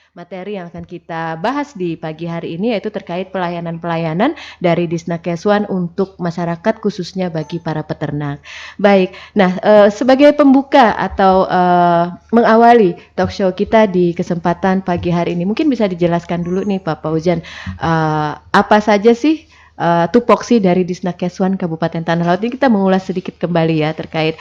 materi yang akan kita bahas di pagi hari ini, yaitu terkait pelayanan-pelayanan dari Disnakeswan untuk masyarakat, khususnya bagi para peternak. Baik, nah sebagai pembuka atau mengawali talk show kita di kesempatan pagi hari ini, mungkin bisa dijelaskan dulu nih Pak Fauzan, apa saja sih tupoksi dari Disnakeswan Kabupaten Tanah Laut. Ini kita mengulas sedikit kembali ya terkait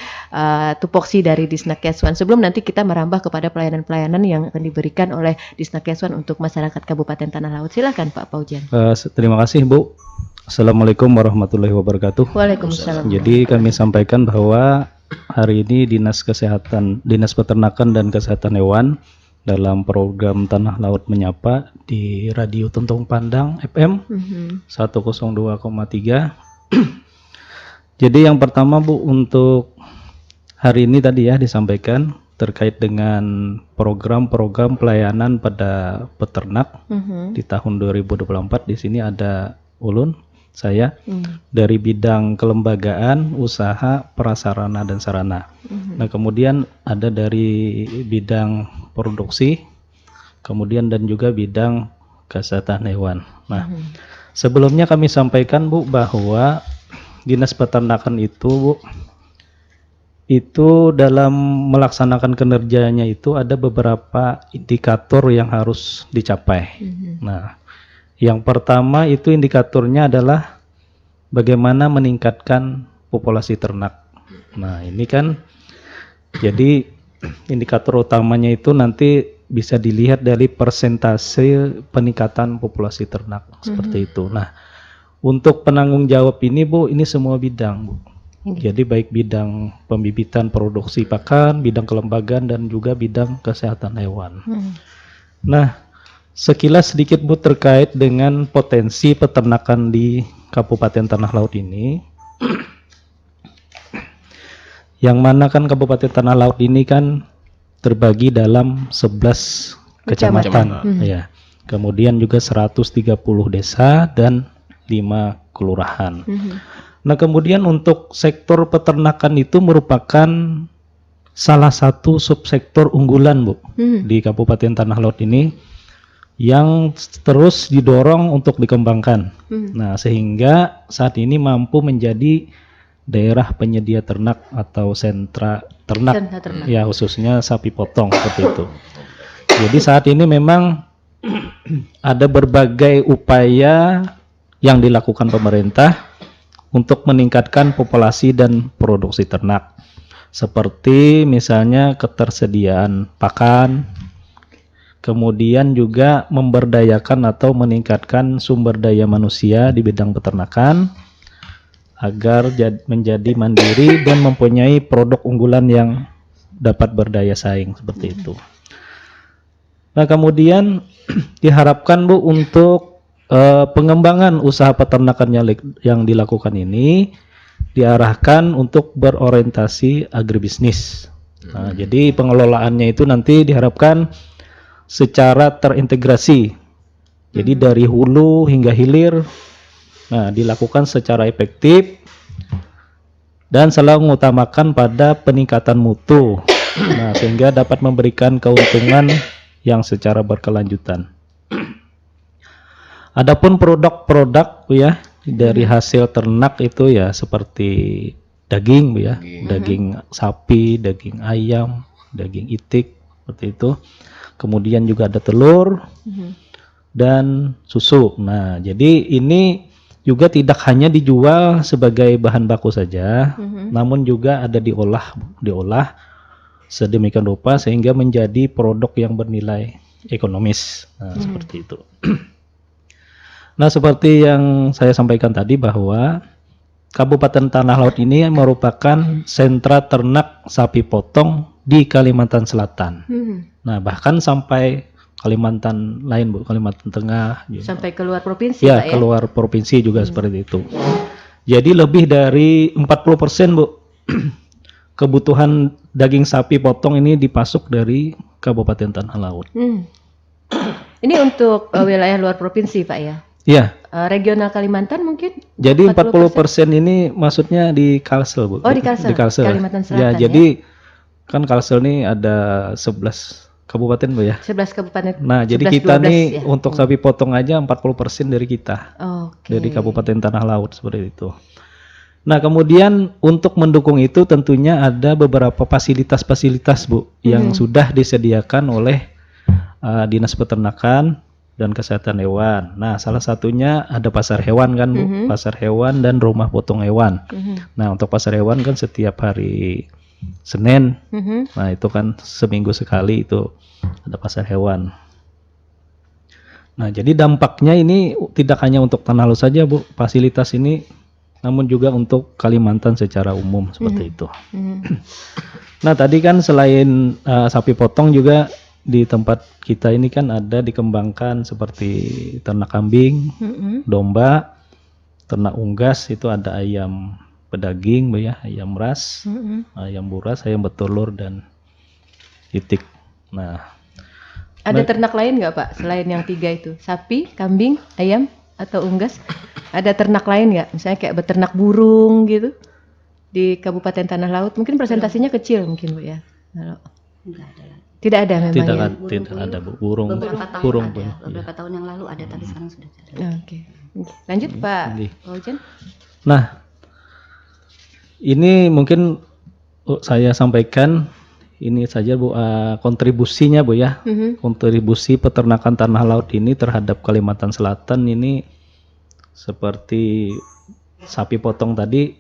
tupoksi dari Disnakeswan sebelum nanti kita merambah kepada pelayanan-pelayanan yang akan diberikan oleh Disnakeswan untuk masyarakat Kabupaten Tanah Laut. Silakan Pak Fauzan. Terima kasih Bu. Assalamualaikum warahmatullahi wabarakatuh. Waalaikumsalam. Jadi kami sampaikan bahwa hari ini Dinas Peternakan dan Kesehatan Hewan dalam program Tanah Laut Menyapa di Radio Tuntung Pandang FM 102,3. Jadi yang pertama Bu, untuk hari ini tadi ya disampaikan terkait dengan program-program pelayanan pada peternak di tahun 2024. Di sini ada Ulun, saya dari bidang kelembagaan, usaha, prasarana dan sarana. Nah, kemudian ada dari bidang produksi, kemudian dan juga bidang kesehatan hewan. Nah, sebelumnya kami sampaikan Bu bahwa Dinas Peternakan itu Bu, itu dalam melaksanakan kinerjanya itu ada beberapa indikator yang harus dicapai. Nah, yang pertama itu indikatornya adalah bagaimana meningkatkan populasi ternak. Nah, ini kan jadi indikator utamanya itu nanti bisa dilihat dari persentase peningkatan populasi ternak seperti itu. Nah, untuk penanggung jawab ini Bu, ini semua bidang Bu. Jadi baik bidang pembibitan produksi pakan, bidang kelembagaan dan juga bidang kesehatan hewan. Nah, sekilas sedikit Bu terkait dengan potensi peternakan di Kabupaten Tanah Laut ini. Yang mana kan Kabupaten Tanah Laut ini kan terbagi dalam 11 kecamatan. Ya. Kemudian juga 130 desa dan 5 kelurahan. Nah, kemudian untuk sektor peternakan itu merupakan salah satu subsektor unggulan Bu di Kabupaten Tanah Laut ini yang terus didorong untuk dikembangkan. Nah, sehingga saat ini mampu menjadi daerah penyedia ternak atau sentra ternak. Ya, khususnya sapi potong seperti itu. Jadi saat ini memang ada berbagai upaya yang dilakukan pemerintah untuk meningkatkan populasi dan produksi ternak, seperti misalnya ketersediaan pakan, kemudian juga memberdayakan atau meningkatkan sumber daya manusia di bidang peternakan agar menjadi mandiri dan mempunyai produk unggulan yang dapat berdaya saing seperti itu. Nah, kemudian diharapkan Bu untuk pengembangan usaha peternakan yang dilakukan ini diarahkan untuk berorientasi agribisnis. Nah, jadi pengelolaannya itu nanti diharapkan secara terintegrasi. Jadi dari hulu hingga hilir, nah dilakukan secara efektif dan selalu mengutamakan pada peningkatan mutu. Nah, sehingga dapat memberikan keuntungan yang secara berkelanjutan. Adapun produk-produk ya dari hasil ternak itu ya seperti daging Bu ya, daging sapi, daging ayam, daging itik seperti itu. Kemudian juga ada telur dan susu. Nah, jadi ini juga tidak hanya dijual sebagai bahan baku saja, namun juga ada diolah sedemikian rupa sehingga menjadi produk yang bernilai ekonomis. Nah, seperti itu. Nah, seperti yang saya sampaikan tadi bahwa Kabupaten Tanah Laut ini merupakan sentra ternak sapi potong di Kalimantan Selatan. Nah, bahkan sampai Kalimantan lain Bu, Kalimantan Tengah. Sampai keluar provinsi ya, Pak ya? Keluar provinsi juga seperti itu. Jadi lebih dari 40% Bu kebutuhan daging sapi potong ini dipasok dari Kabupaten Tanah Laut. Ini untuk wilayah luar provinsi Pak ya? Iya. Regional Kalimantan mungkin? Jadi 40% ini maksudnya di Kalsel Bu. Oh, di Kalsel. Di Kalsel. Kalimantan Selatan ya. Jadi kan Kalsel ini ada 11 kabupaten Bu ya. 11 kabupaten. Nah, jadi 11, kita 12 nih ya. untuk sapi potong aja 40% dari kita. Oke. Dari Kabupaten Tanah Laut seperti itu. Nah, kemudian untuk mendukung itu tentunya ada beberapa fasilitas-fasilitas Bu yang sudah disediakan oleh Dinas Peternakan dan Kesehatan Hewan. Nah, salah satunya ada pasar hewan kan Bu, pasar hewan dan rumah potong hewan. Nah, untuk pasar hewan kan setiap hari Senin. Nah, itu kan seminggu sekali itu ada pasar hewan. Nah, jadi dampaknya ini tidak hanya untuk Tanah Laut saja Bu, fasilitas ini namun juga untuk Kalimantan secara umum seperti itu. Nah, tadi kan selain sapi potong juga di tempat kita ini kan ada dikembangkan seperti ternak kambing, domba, ternak unggas, itu ada ayam pedaging Bu ya, ayam ras, ayam buras, ayam betelur dan itik. Nah, ada ternak lain nggak Pak selain yang 3 itu? Sapi, kambing, ayam, atau unggas? Ada ternak lain nggak? Misalnya kayak beternak burung gitu di Kabupaten Tanah Laut? Mungkin presentasinya kecil mungkin Bu ya. Kalau Enggak ada lagi. tidak ada memang tidak ya. tidak ada Bu, burung. Beberapa tahun Burung ada, pun. beberapa tahun yang lalu ada, tapi sekarang sudah tidak ada. Oke. Lanjut Pak Ini. Ojen. Nah, ini mungkin saya sampaikan ini saja Bu, kontribusinya Bu ya. Kontribusi peternakan tanah laut ini terhadap Kalimantan Selatan ini seperti sapi potong tadi.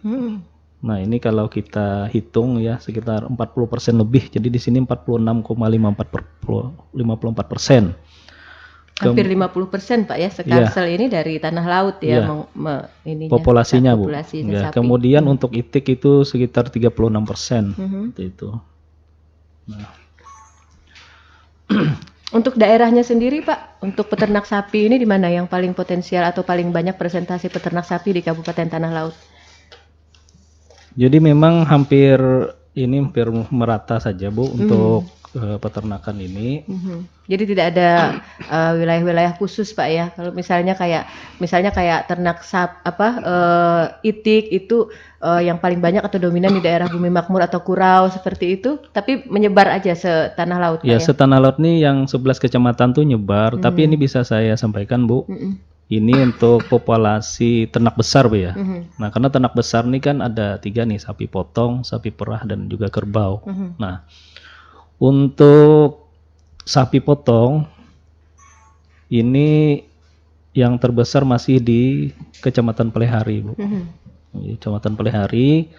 Nah, ini kalau kita hitung ya sekitar 40% lebih. Jadi di sini 46,54%. Hampir 50% Pak ya Sekarsel ini dari tanah laut ya, ininya, populasinya Bu. populasi Ya, sapi. kemudian untuk itik itu sekitar 36%. Seperti itu. Nah. Untuk daerahnya sendiri Pak, untuk peternak sapi ini di mana yang paling potensial atau paling banyak presentasi peternak sapi di Kabupaten Tanah Laut? Jadi memang hampir merata saja Bu untuk peternakan ini. Jadi tidak ada wilayah-wilayah khusus Pak ya. Kalau misalnya kayak ternak itik itu yang paling banyak atau dominan di daerah Bumi Makmur atau Kurau seperti itu, tapi menyebar aja setanah laut Pak Ya, ya. setanah laut nih yang 11 kecamatan tuh nyebar, tapi ini bisa saya sampaikan Bu. Ini untuk populasi ternak besar Bu ya. Nah, karena ternak besar nih kan ada 3 nih, sapi potong, sapi perah dan juga kerbau. Nah, untuk sapi potong ini yang terbesar masih di Kecamatan Pelehari Bu. Kecamatan Pelehari.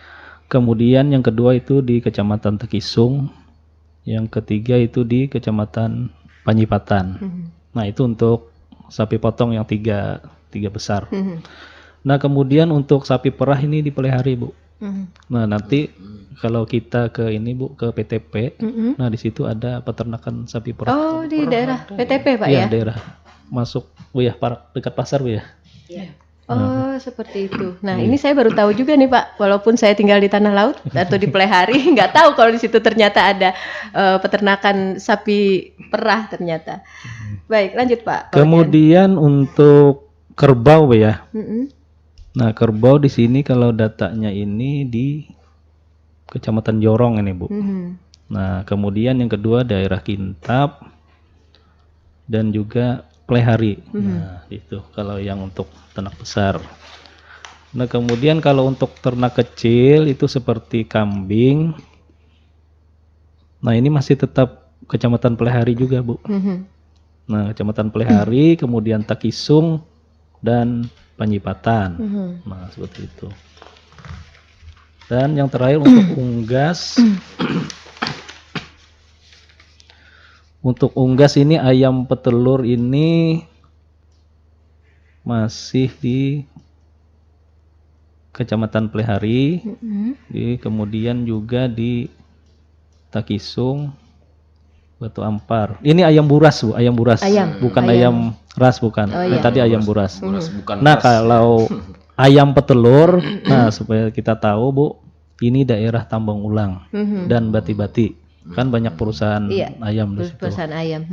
Kemudian yang kedua itu di Kecamatan Tekisung. Yang ketiga itu di Kecamatan Panyipatan. Nah, itu untuk sapi potong yang tiga besar. Nah, kemudian untuk sapi perah ini di Pelehari Bu. Nah, nanti kalau kita ke ini Bu, ke PTP, nah di situ ada peternakan sapi perah. Oh, di daerah PTP Pak ya? Iya, daerah masuk Bu ya, dekat pasar Bu ya. Oh, seperti itu. Nah, ini saya baru tahu juga nih Pak, walaupun saya tinggal di Tanah Laut atau di Pelehari, nggak tahu kalau di situ ternyata ada peternakan sapi perah ternyata. Baik, lanjut Pak. Kemudian untuk kerbau ya. Nah, kerbau di sini kalau datanya ini di Kecamatan Jorong ini Bu. Nah, kemudian yang kedua daerah Kintab dan juga Pelehari. Nah, itu kalau yang untuk ternak besar. Nah, kemudian kalau untuk ternak kecil itu seperti kambing. Nah, ini masih tetap Kecamatan Pelehari juga Bu. Nah, Kecamatan Pelehari, kemudian Takisung dan Panyipatan. Nah, seperti itu. Dan yang terakhir untuk unggas. Untuk unggas ini ayam petelur ini masih di Kecamatan Pelehari, kemudian juga di Takisung, Batu Ampar. Ini ayam buras Bu, ayam buras, bukan ayam ras bukan. Tadi ayam buras. Nah, kalau ayam petelur, nah supaya kita tahu Bu, ini daerah Tambang Ulang dan Bati-Bati. Kan banyak perusahaan ayam di situ. Perusahaan ayam.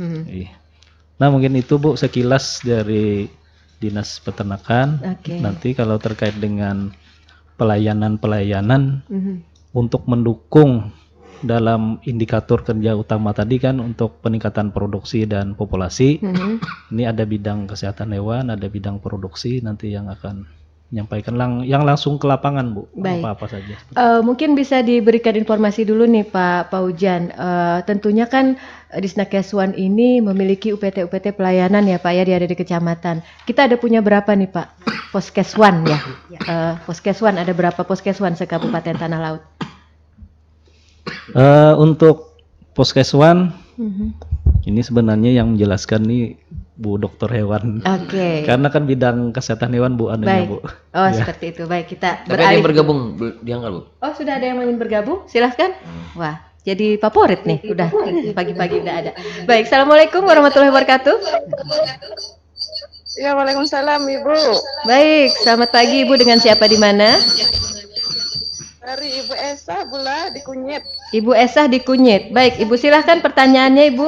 Nah, mungkin itu Bu sekilas dari Dinas Peternakan. Nanti kalau terkait dengan pelayanan untuk mendukung dalam indikator kerja utama tadi kan untuk peningkatan produksi dan populasi. Ini ada bidang kesehatan hewan, ada bidang produksi nanti yang akan menyampaikan yang langsung ke lapangan, Bu. Baik. Apa-apa saja. Mungkin bisa diberikan informasi dulu nih Pak Paujan. Tentunya kan Disnakeswan ini memiliki UPT-UPT pelayanan ya Pak ya, ada di kecamatan. Kita ada punya berapa nih Pak? Poskeswan ya. Poskeswan ada berapa poskeswan se-Kabupaten Tanah Laut? Untuk Poskeswan ini sebenarnya yang menjelaskan nih Bu Dokter Hewan. Oke. Karena kan bidang kesehatan hewan Bu anunya, Baik. Bu. Oh, Ya. seperti itu. Baik, kita Tapi ada yang bergabung diangkat, Bu. Oh, sudah ada yang ingin bergabung? Silahkan. Wah, jadi favorit nih. Udah pagi-pagi udah ada. Baik, Assalamualaikum warahmatullahi wabarakatuh. Ya, waalaikumsalam Ibu. Baik, selamat pagi Ibu, dengan siapa di mana? Dari Ibu Esa Bula di Kunyit. Ibu Esah di Kunyit. Baik, Ibu silahkan pertanyaannya Ibu.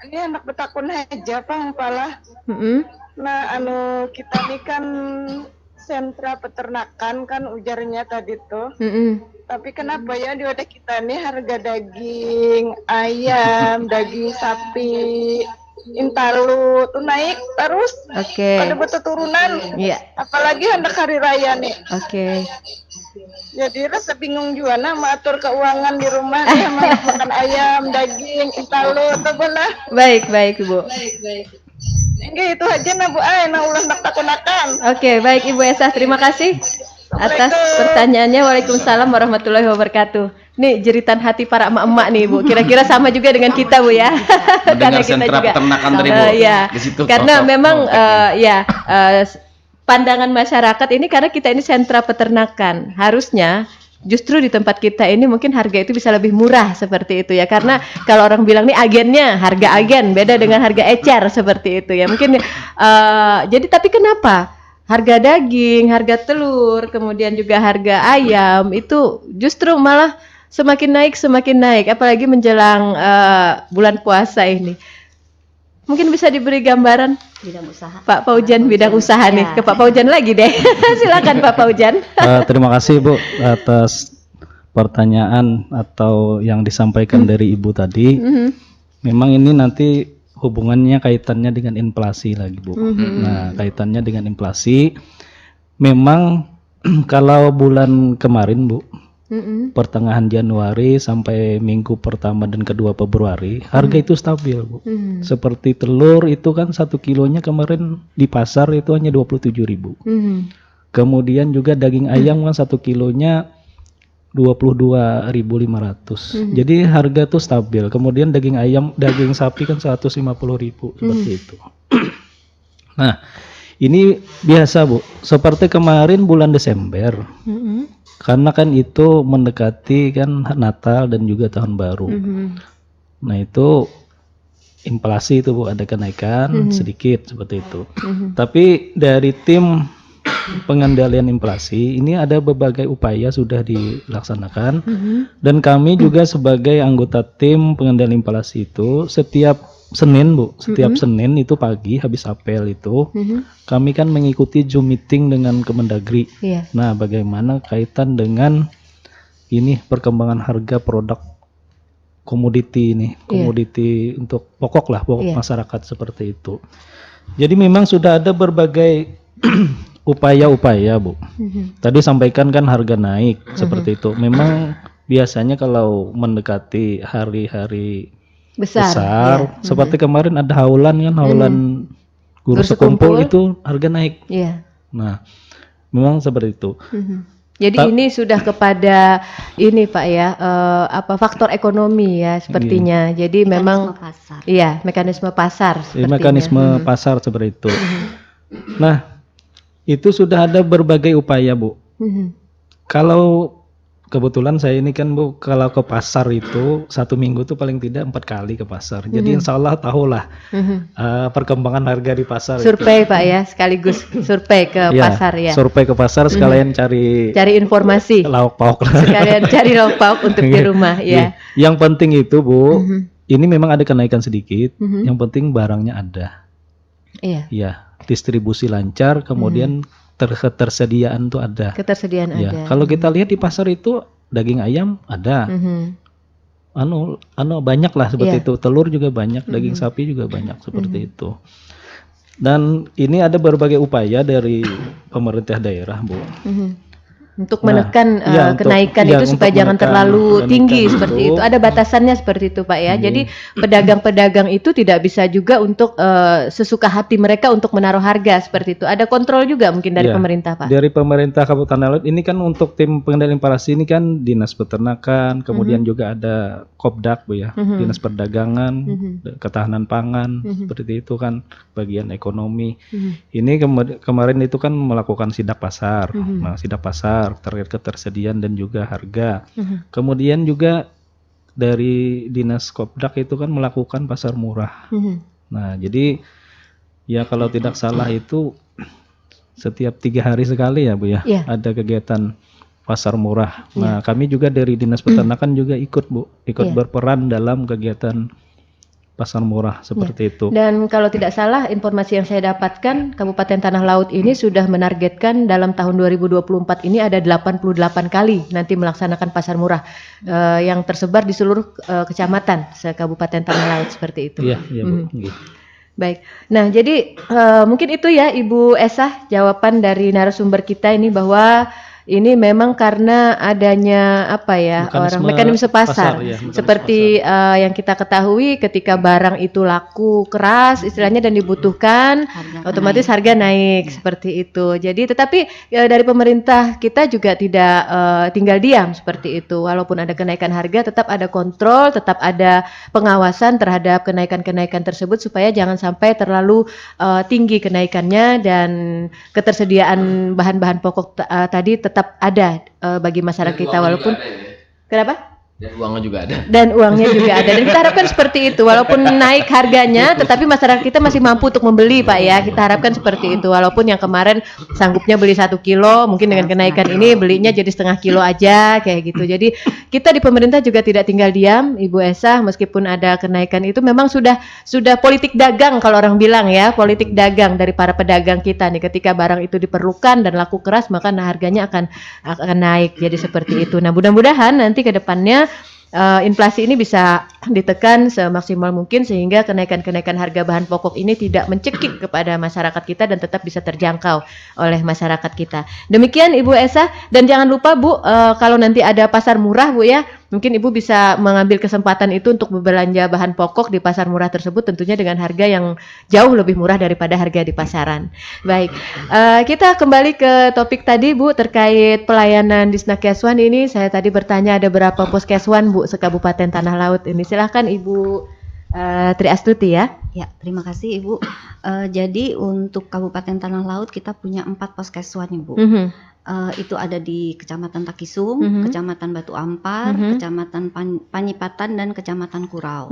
Ini anak betakun aja Pang pala. Mm-mm. Nah, kita ini kan sentra peternakan kan ujarnya tadi tuh. Mm-mm. Tapi kenapa ya di wadah kita nih harga daging ayam, daging sapi, intalu tuh naik terus. Oke. Ada betul turunan. Iya. Apalagi hendak hari raya nih. Oke. Jadi rasa bingung juga nah mengatur keuangan di rumah nih makan ayam, daging, intalu, tuh belah. Baik, Ibu. Enggak itu aja nah Bu Ay, nah ulah nak takunakan. Oke, baik Ibu Esah, terima kasih atas pertanyaannya. Waalaikumsalam warahmatullahi wabarakatuh. Nih jeritan hati para emak-emak nih Bu. Kira-kira sama juga dengan kita Bu ya. Mendengar sentra peternakan tadi, Bu. Iya. Di situ Karena cocok memang konteksnya. pandangan masyarakat ini karena kita ini sentra peternakan. Harusnya justru di tempat kita ini mungkin harga itu bisa lebih murah seperti itu ya. Karena kalau orang bilang nih agennya, harga agen beda dengan harga ecer seperti itu ya. Mungkin jadi tapi kenapa? Harga daging, harga telur, kemudian juga harga ayam itu justru malah semakin naik, apalagi menjelang bulan puasa ini. Mungkin bisa diberi gambaran Bidang usaha. Pak Paujan bidang usaha nih. Ya. Ke Pak Paujan lagi deh. Silakan Pak Paujan. Terima kasih Bu atas pertanyaan atau yang disampaikan dari Ibu tadi. Memang ini nanti hubungannya kaitannya dengan inflasi lagi Bu. Nah, kaitannya dengan inflasi memang kalau bulan kemarin Bu, pertengahan Januari sampai minggu pertama dan kedua Februari harga itu stabil Bu. Seperti telur itu kan 1 kilonya kemarin di pasar itu hanya 27.000. Kemudian juga daging ayam kan 1 kilonya 22.500. Jadi harga tuh stabil. Kemudian daging sapi kan 150.000 seperti itu. Nah, ini biasa Bu. Seperti kemarin bulan Desember. Karena kan itu mendekati kan Natal dan juga Tahun Baru. Nah itu inflasi itu Bu, ada kenaikan sedikit seperti itu. Tapi dari tim pengendalian inflasi ini ada berbagai upaya sudah dilaksanakan. Dan kami juga sebagai anggota tim pengendalian inflasi itu setiap Senin Bu, setiap Senin itu pagi habis apel itu kami kan mengikuti Zoom meeting dengan Kemendagri. Iya. Nah, bagaimana kaitan dengan ini perkembangan harga produk komoditi ini, komoditi untuk pokok masyarakat seperti itu. Jadi memang sudah ada berbagai upaya-upaya Bu. Tadi sampaikan kan harga naik seperti itu. Memang biasanya kalau mendekati hari-hari besar seperti kemarin ada haulan guru sekumpul itu harga naik. Iya. Nah, memang seperti itu. Jadi ini sudah kepada ini Pak ya, faktor ekonomi ya sepertinya. Jadi memang pasar. iya, mekanisme pasar sepertinya. Mekanisme pasar seperti itu. Nah, itu sudah ada berbagai upaya Bu. Kalau kebetulan saya ini kan Bu, kalau ke pasar itu 1 minggu tuh paling tidak 4 kali ke pasar. Jadi insya Allah tahulah perkembangan harga di pasar. Survei Pak ya, sekaligus survei ke pasar ya. Survei ke pasar sekalian cari informasi. Lauk pauk. Sekalian cari lauk pauk untuk di rumah ya. Yang penting itu Bu, ini memang ada kenaikan sedikit. Yang penting barangnya ada. Iya. Ya, distribusi lancar, kemudian ketersediaan tuh ada. Ketersediaan Ya, ada. kalau kita lihat di pasar itu daging ayam ada. Mhm. Anu banyak lah seperti Iya. itu. Telur juga banyak, daging sapi juga banyak seperti itu. Dan ini ada berbagai upaya dari pemerintah daerah, Bu. Mhm. Untuk Nah, menekan iya, kenaikan iya, itu supaya untuk jangan menekan terlalu tinggi kenaikan seperti itu. itu. Ada batasannya seperti itu, Pak ya. Iya. Jadi pedagang-pedagang itu tidak bisa juga untuk sesuka hati mereka untuk menaruh harga seperti itu. Ada kontrol juga mungkin dari Iya, pemerintah, Pak. dari pemerintah Kabupaten Laut ini kan untuk tim pengendali inflasi ini kan Dinas Peternakan, kemudian juga ada Kopdak, Bu ya, Dinas Perdagangan, Ketahanan Pangan, seperti itu kan bagian ekonomi. Ini kemarin itu kan melakukan sidak pasar. Nah, sidak pasar terkait ketersediaan dan juga harga. Kemudian juga dari Dinas Kopdak itu kan melakukan pasar murah. Nah, jadi ya kalau tidak salah itu setiap 3 hari sekali ya Bu ya, Iya. ada kegiatan pasar murah. Nah, kami juga dari Dinas Peternakan juga ikut Bu, ikut Iya. berperan dalam kegiatan pasar murah seperti itu. Dan kalau tidak salah informasi yang saya dapatkan, Kabupaten Tanah Laut ini sudah menargetkan dalam tahun 2024 ini ada 88 kali nanti melaksanakan pasar murah yang tersebar di seluruh kecamatan se-Kabupaten Tanah Laut seperti itu. Iya, iya Bu. Gitu. Baik. Nah, jadi mungkin itu ya Ibu Esah jawaban dari narasumber kita ini bahwa ini memang karena adanya apa ya mekanisme pasar, ya, mekanisme seperti yang kita ketahui ketika barang itu laku keras istilahnya dan dibutuhkan, Harga otomatis harga naik seperti itu. Jadi tetapi dari pemerintah kita juga tidak tinggal diam seperti itu. Walaupun ada kenaikan harga, tetap ada kontrol, tetap ada pengawasan terhadap kenaikan-kenaikan tersebut supaya jangan sampai terlalu tinggi kenaikannya dan ketersediaan bahan-bahan pokok tadi tetap ada bagi masyarakat kita walaupun kenapa? Dan uangnya juga ada. Dan uangnya juga ada dan kita harapkan seperti itu walaupun naik harganya tetapi masyarakat kita masih mampu untuk membeli Pak ya, kita harapkan seperti itu walaupun yang kemarin sanggupnya beli 1 kilo mungkin dengan kenaikan ini belinya jadi setengah kilo aja kayak gitu. Jadi kita di pemerintah juga tidak tinggal diam Ibu Esah, meskipun ada kenaikan itu memang sudah politik dagang kalau orang bilang ya, politik dagang dari para pedagang kita nih, ketika barang itu diperlukan dan laku keras maka harganya akan naik jadi seperti itu. Nah mudah-mudahan nanti ke depannya inflasi ini bisa ditekan semaksimal mungkin sehingga kenaikan-kenaikan harga bahan pokok ini tidak mencekik kepada masyarakat kita dan tetap bisa terjangkau oleh masyarakat kita. Demikian Ibu Esah, dan jangan lupa Bu kalau nanti ada pasar murah Bu ya, mungkin Ibu bisa mengambil kesempatan itu untuk berbelanja bahan pokok di pasar murah tersebut tentunya dengan harga yang jauh lebih murah daripada harga di pasaran. Baik, kita kembali ke topik tadi Bu terkait pelayanan Disnakeswan ini. Saya tadi bertanya ada berapa poskeswan Bu se-Kabupaten Tanah Laut ini. Silahkan Ibu Tri Astuti ya. Ya, terima kasih Ibu. Jadi untuk Kabupaten Tanah Laut kita punya 4 poskeswan Ibu. Itu ada di Kecamatan Takisung, Kecamatan Batu Ampar, Kecamatan Panyipatan, dan Kecamatan Kurau.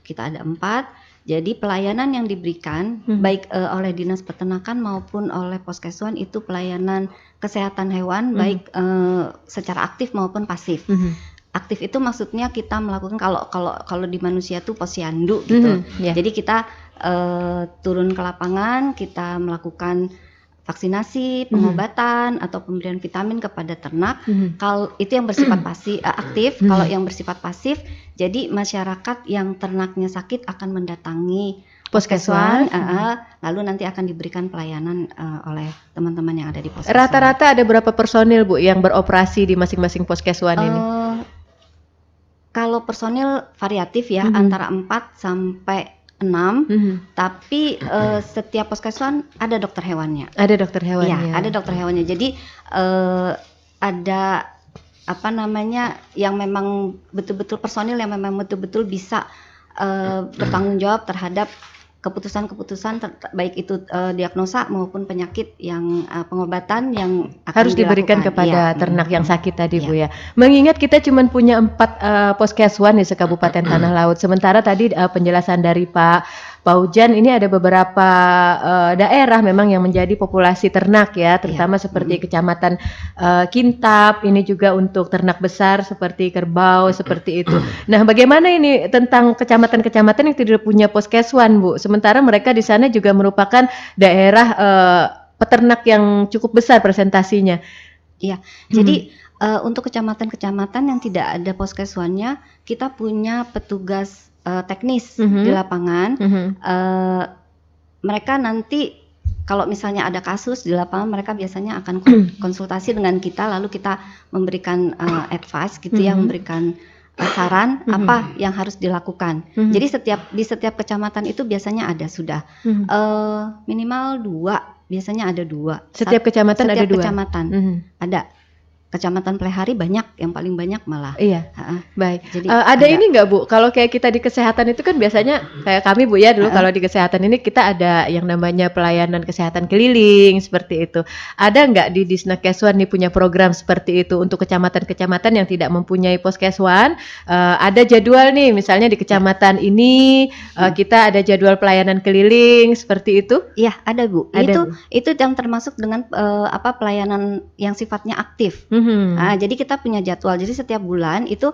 Kita ada 4. Jadi pelayanan yang diberikan baik oleh Dinas Peternakan maupun oleh poskeswan itu pelayanan kesehatan hewan baik secara aktif maupun pasif. Aktif itu maksudnya kita melakukan kalau di manusia tuh posyandu gitu. Jadi kita turun ke lapangan, kita melakukan vaksinasi, pengobatan atau pemberian vitamin kepada ternak. Kalau itu yang bersifat aktif, kalau yang bersifat pasif, jadi masyarakat yang ternaknya sakit akan mendatangi poskeswan, lalu nanti akan diberikan pelayanan oleh teman-teman yang ada di poskeswan. Rata-rata ada berapa personil Bu yang beroperasi di masing-masing poskeswan ini? Kalau personil variatif ya, antara 4 sampai 6, tapi setiap poskeswan ada dokter hewannya. Ada dokter hewannya. Iya, ada dokter hewannya. Jadi ada apa namanya yang memang betul-betul personil yang memang betul-betul bisa bertanggung jawab terhadap keputusan-keputusan baik itu diagnosa maupun penyakit yang pengobatan yang akan harus diberikan kepada ternak yang sakit tadi Bu ya. Mengingat kita cuma punya 4 poskeswan di se-Kabupaten Tanah Laut. Sementara tadi penjelasan dari Pak Paujan ini ada beberapa daerah memang yang menjadi populasi ternak ya, terutama seperti Kecamatan Kintab, ini juga untuk ternak besar seperti kerbau seperti itu. Nah, bagaimana ini tentang kecamatan-kecamatan yang tidak punya poskeswan Bu? Sementara mereka di sana juga merupakan daerah peternak yang cukup besar presentasinya. Iya, jadi Untuk kecamatan-kecamatan yang tidak ada poskeswannya, kita punya petugas teknis di lapangan. Mereka nanti kalau misalnya ada kasus di lapangan, mereka biasanya akan konsultasi dengan kita, lalu kita memberikan advice gitu ya, memberikan saran apa yang harus dilakukan. Jadi di setiap kecamatan itu biasanya ada sudah minimal 2, biasanya ada 2. Setiap kecamatan ada 2. Setiap kecamatan ada. Kecamatan Plehari banyak, yang paling banyak malah. Iya. Baik. Jadi ada ini nggak Bu? Kalau kayak kita di kesehatan itu kan biasanya kayak kami Bu ya dulu kalau di kesehatan ini kita ada yang namanya pelayanan kesehatan keliling seperti itu. Ada nggak di Disnakeswan nih punya program seperti itu untuk kecamatan-kecamatan yang tidak mempunyai poskeswan? Ada jadwal nih, misalnya di kecamatan ini kita ada jadwal pelayanan keliling seperti itu? Iya, ada Bu. Ada, itu yang termasuk dengan pelayanan yang sifatnya aktif. Jadi kita punya jadwal. Jadi setiap bulan itu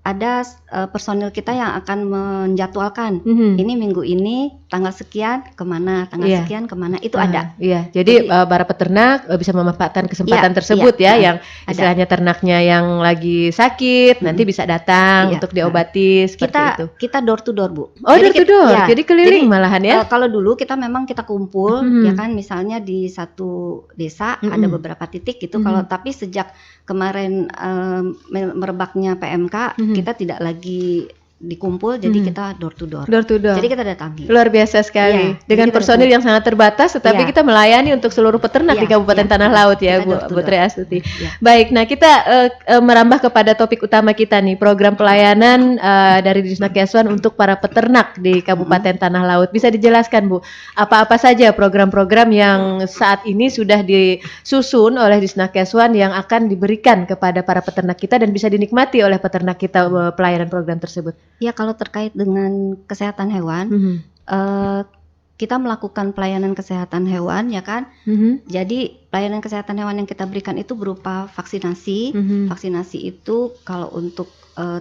ada personil kita yang akan menjadwalkan ini minggu ini tanggal sekian kemana, tanggal sekian kemana, itu ada. Iya, jadi para peternak bisa memanfaatkan kesempatan tersebut yang istilahnya ternaknya yang lagi sakit nanti bisa datang untuk diobati seperti itu. Kita door to door Bu. Oh, door to door, jadi keliling malahan ya? Kalau dulu kita memang kita kumpul ya kan, misalnya di satu desa ada beberapa titik gitu. Kalau tapi sejak kemarin merebaknya PMK, kita tidak lagi dikumpul, jadi kita door to door. Door to door. Jadi kita datangi. Luar biasa sekali. Dengan personil yang sangat terbatas, tetapi kita melayani untuk seluruh peternak di Kabupaten Tanah Laut ya, Bu Tri Astuti. Baik, nah kita merambah kepada topik utama kita nih, program pelayanan dari Disnakeswan untuk para peternak di Kabupaten Tanah Laut. Bisa dijelaskan Bu, apa-apa saja program-program yang saat ini sudah disusun oleh Disnakeswan yang akan diberikan kepada para peternak kita dan bisa dinikmati oleh peternak kita pelayanan program tersebut? Ya, kalau terkait dengan kesehatan hewan, kita melakukan pelayanan kesehatan hewan ya kan. Jadi pelayanan kesehatan hewan yang kita berikan itu berupa vaksinasi. Vaksinasi itu kalau untuk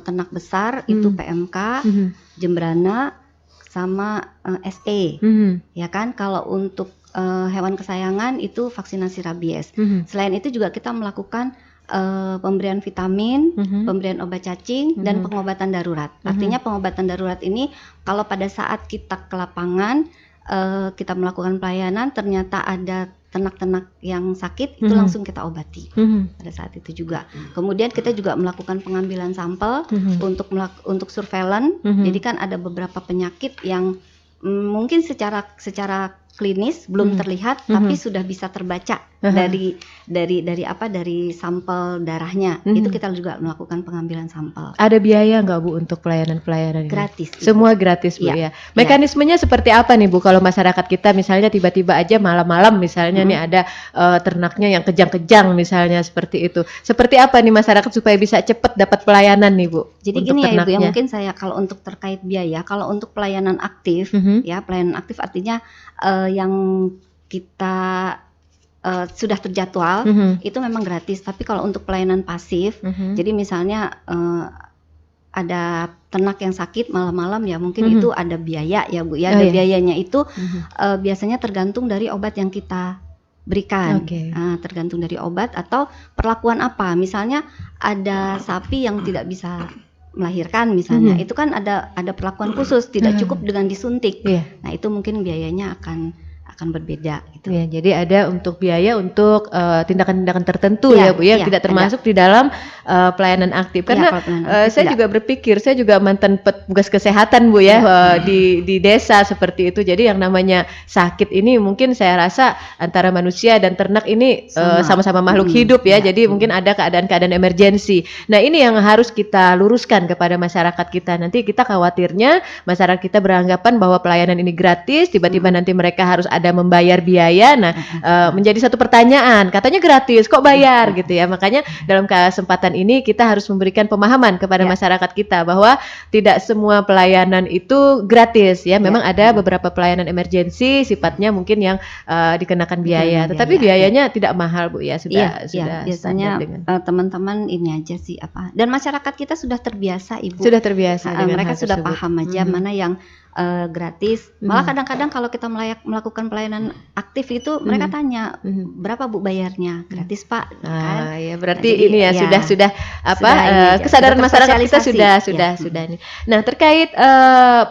ternak besar itu PMK, Jembrana, sama SE, ya kan. Kalau untuk hewan kesayangan itu vaksinasi rabies. Selain itu juga kita melakukan pemberian vitamin, pemberian obat cacing, dan pengobatan darurat. Artinya pengobatan darurat ini kalau pada saat kita ke lapangan, kita melakukan pelayanan, ternyata ada ternak-ternak yang sakit, itu langsung kita obati pada saat itu juga. Kemudian kita juga melakukan pengambilan sampel untuk surveillance. Jadi kan ada beberapa penyakit yang mungkin secara klinis belum terlihat, tapi sudah bisa terbaca dari sampel darahnya. Itu kita juga melakukan pengambilan sampel. Ada biaya nggak Bu untuk pelayanan-pelayanan ini? Gratis. Semua gratis Bu ya. Mekanismenya seperti apa nih Bu kalau masyarakat kita misalnya tiba-tiba aja malam-malam misalnya nih ada ternaknya yang kejang-kejang misalnya seperti itu. Seperti apa nih masyarakat supaya bisa cepat dapat pelayanan nih Bu? Jadi gini ya Ibu, ya mungkin saya kalau untuk terkait biaya, kalau untuk pelayanan aktif ya, pelayanan aktif artinya yang kita sudah terjadwal itu memang gratis. Tapi kalau untuk pelayanan pasif, jadi misalnya ada ternak yang sakit malam-malam ya, mungkin itu ada biaya ya Bu ya. Ada biayanya itu biasanya tergantung dari obat yang kita berikan. Tergantung dari obat atau perlakuan apa. Misalnya ada sapi yang tidak bisa melahirkan misalnya, itu kan ada perlakuan khusus, tidak cukup dengan disuntik. Nah itu mungkin biayanya akan berbeda gitu. Ya, jadi ada untuk biaya untuk tindakan-tindakan tertentu ya Bu ya, tidak termasuk di dalam pelayanan aktif. Karena saya juga berpikir, saya juga mantan petugas kesehatan Bu ya, di desa seperti itu. Jadi yang namanya sakit ini mungkin saya rasa antara manusia dan ternak ini sama-sama makhluk hidup ya. Jadi mungkin ada keadaan-keadaan emergensi. Nah ini yang harus kita luruskan kepada masyarakat kita. Nanti kita khawatirnya masyarakat kita beranggapan bahwa pelayanan ini gratis, tiba-tiba nanti mereka harus ada membayar biaya. Nah, menjadi satu pertanyaan, katanya gratis, kok bayar gitu ya. Makanya dalam kesempatan ini kita harus memberikan pemahaman kepada masyarakat kita bahwa tidak semua pelayanan itu gratis ya. Memang ada beberapa pelayanan emergensi sifatnya mungkin yang dikenakan biaya, tetapi biayanya tidak mahal Bu ya. Sudah biasanya teman-teman ini aja sih apa. Dan masyarakat kita sudah terbiasa Ibu. Sudah terbiasa dengan mereka hal sudah tersebut. paham aja mana yang gratis. Malah kadang-kadang kalau kita melakukan pelayanan aktif itu mereka tanya berapa Bu bayarnya? Gratis Pak. Ah, ya berarti Jadi, ini ya, ya, sudah apa sudah kesadaran sudah masyarakat kita tersosialisasi. sudah nih. Nah, terkait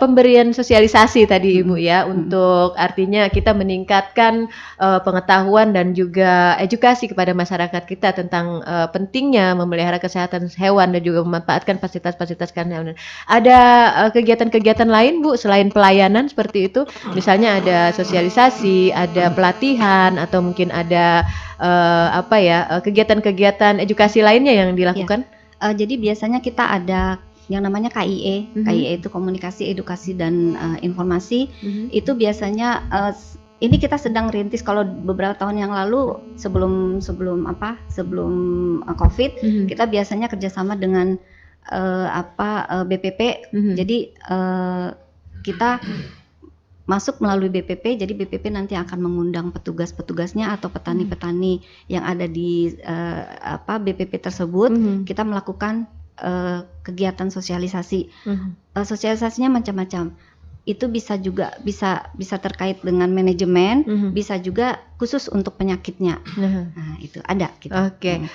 pemberian sosialisasi tadi Ibu ya, untuk artinya kita meningkatkan pengetahuan dan juga edukasi kepada masyarakat kita tentang pentingnya memelihara kesehatan hewan dan juga memanfaatkan fasilitas-fasilitas hewan. Ada kegiatan-kegiatan lain Bu selain pelayanan seperti itu? Misalnya ada sosialisasi, ada pelatihan, atau mungkin ada kegiatan-kegiatan edukasi lainnya yang dilakukan? Jadi biasanya kita ada yang namanya KIE. KIE itu komunikasi, edukasi dan informasi. Itu biasanya ini kita sedang rintis. Kalau beberapa tahun yang lalu sebelum COVID, kita biasanya kerjasama dengan BPP. Jadi kita masuk melalui BPP, jadi BPP nanti akan mengundang petugas-petugasnya atau petani-petani yang ada di BPP tersebut. Kita melakukan kegiatan sosialisasi. Sosialisasinya macam-macam. Itu bisa terkait dengan manajemen, bisa juga khusus untuk penyakitnya. Nah, itu ada gitu. Oke.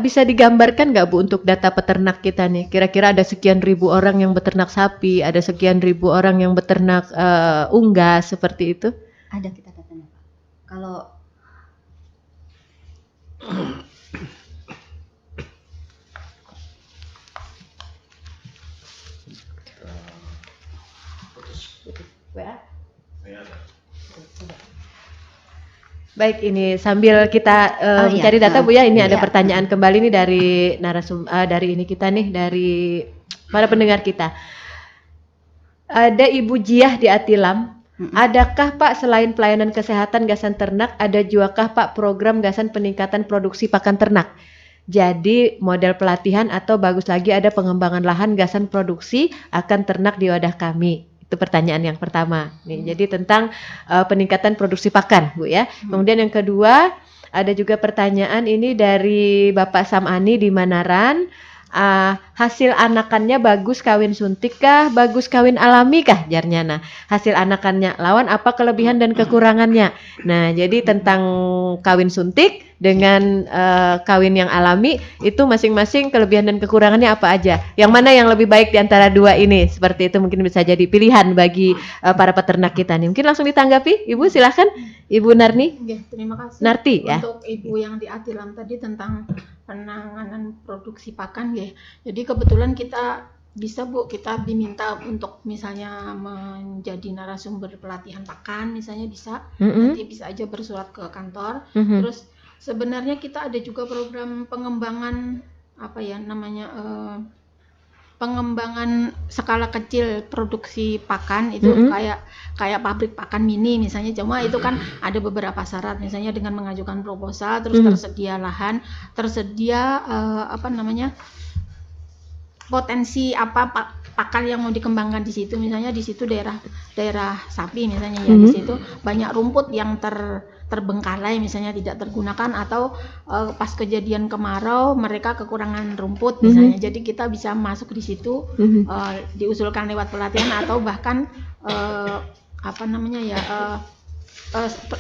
Bisa digambarkan nggak Bu untuk data peternak kita nih? Kira-kira ada sekian ribu orang yang beternak sapi, ada sekian ribu orang yang beternak unggas, seperti itu? Ada kita datanya Pak. Kalau Baik, ini sambil kita mencari data Bu ya, ini ada pertanyaan kembali nih dari dari para pendengar kita. Ada Ibu Jiah di Atilam. Adakah Pak selain pelayanan kesehatan gasan ternak, ada juakah Pak program gasan peningkatan produksi pakan ternak? Jadi model pelatihan atau bagus lagi ada pengembangan lahan gasan produksi akan ternak di wadah kami. Itu pertanyaan yang pertama. Nih, jadi tentang peningkatan produksi pakan, Bu ya. Kemudian yang kedua, ada juga pertanyaan ini dari Bapak Samani di Manaran. Hasil anakannya bagus kawin suntik kah, bagus kawin alami kah jarnya? Nah, hasil anakannya lawan apa kelebihan dan kekurangannya? Nah, jadi tentang kawin suntik dengan kawin yang alami itu masing-masing kelebihan dan kekurangannya apa aja? Yang mana yang lebih baik di antara dua ini? Seperti itu mungkin bisa jadi pilihan bagi para peternak kita nih. Mungkin langsung ditanggapi, Ibu silahkan, Ibu Narni. Oke, terima kasih. Narti ya. Untuk Ibu yang di Atilam tadi tentang penanganan produksi pakan ya. Jadi kebetulan kita bisa Bu, kita diminta untuk misalnya menjadi narasumber pelatihan pakan, misalnya bisa, nanti bisa aja bersurat ke kantor. Terus sebenarnya kita ada juga program pengembangan pengembangan skala kecil produksi pakan itu kayak pabrik pakan mini misalnya. Cuma itu kan ada beberapa syarat, misalnya dengan mengajukan proposal, terus tersedia lahan, tersedia potensi pakan yang mau dikembangkan di situ. Misalnya di situ daerah sapi misalnya ya, di situ banyak rumput yang terbengkalai misalnya tidak tergunakan, atau pas kejadian kemarau mereka kekurangan rumput misalnya. Jadi kita bisa masuk di situ, diusulkan lewat pelatihan atau bahkan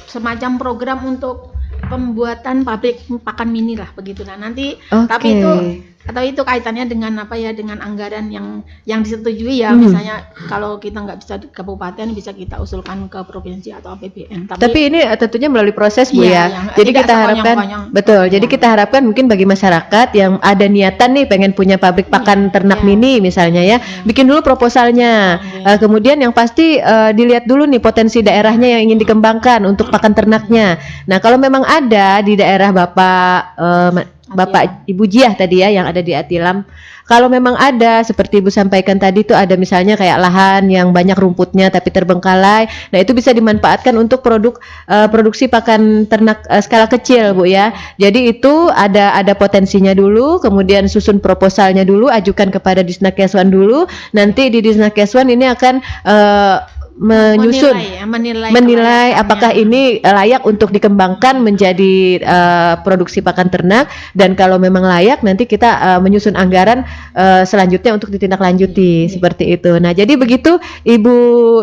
semacam program untuk pembuatan pabrik pakan mini lah begitu. Nah, nanti tapi itu kaitannya dengan dengan anggaran yang disetujui ya. Misalnya kalau kita nggak bisa di kabupaten, bisa kita usulkan ke provinsi atau APBN. Tapi ini tentunya melalui proses Bu ya. Jadi tidak kita harapkan Jadi kita harapkan mungkin bagi masyarakat yang ada niatan nih pengen punya pabrik pakan ternak mini misalnya ya, bikin dulu proposalnya. Kemudian yang pasti dilihat dulu nih potensi daerahnya yang ingin dikembangkan untuk pakan ternaknya. Nah, kalau memang ada di daerah Bapak Ibu Jiah tadi ya yang ada di Atilam, kalau memang ada seperti Ibu sampaikan tadi itu ada misalnya kayak lahan yang banyak rumputnya tapi terbengkalai, nah itu bisa dimanfaatkan untuk produksi pakan ternak skala kecil Bu ya. Jadi itu ada potensinya dulu, kemudian susun proposalnya dulu, ajukan kepada Disnakeswan dulu, nanti di Disnakeswan ini akan menyusun, menilai menilai kelayakannya. apakah ini layak untuk dikembangkan menjadi produksi pakan ternak, dan kalau memang layak nanti kita menyusun anggaran selanjutnya untuk ditindaklanjuti seperti itu. Nah, jadi begitu Ibu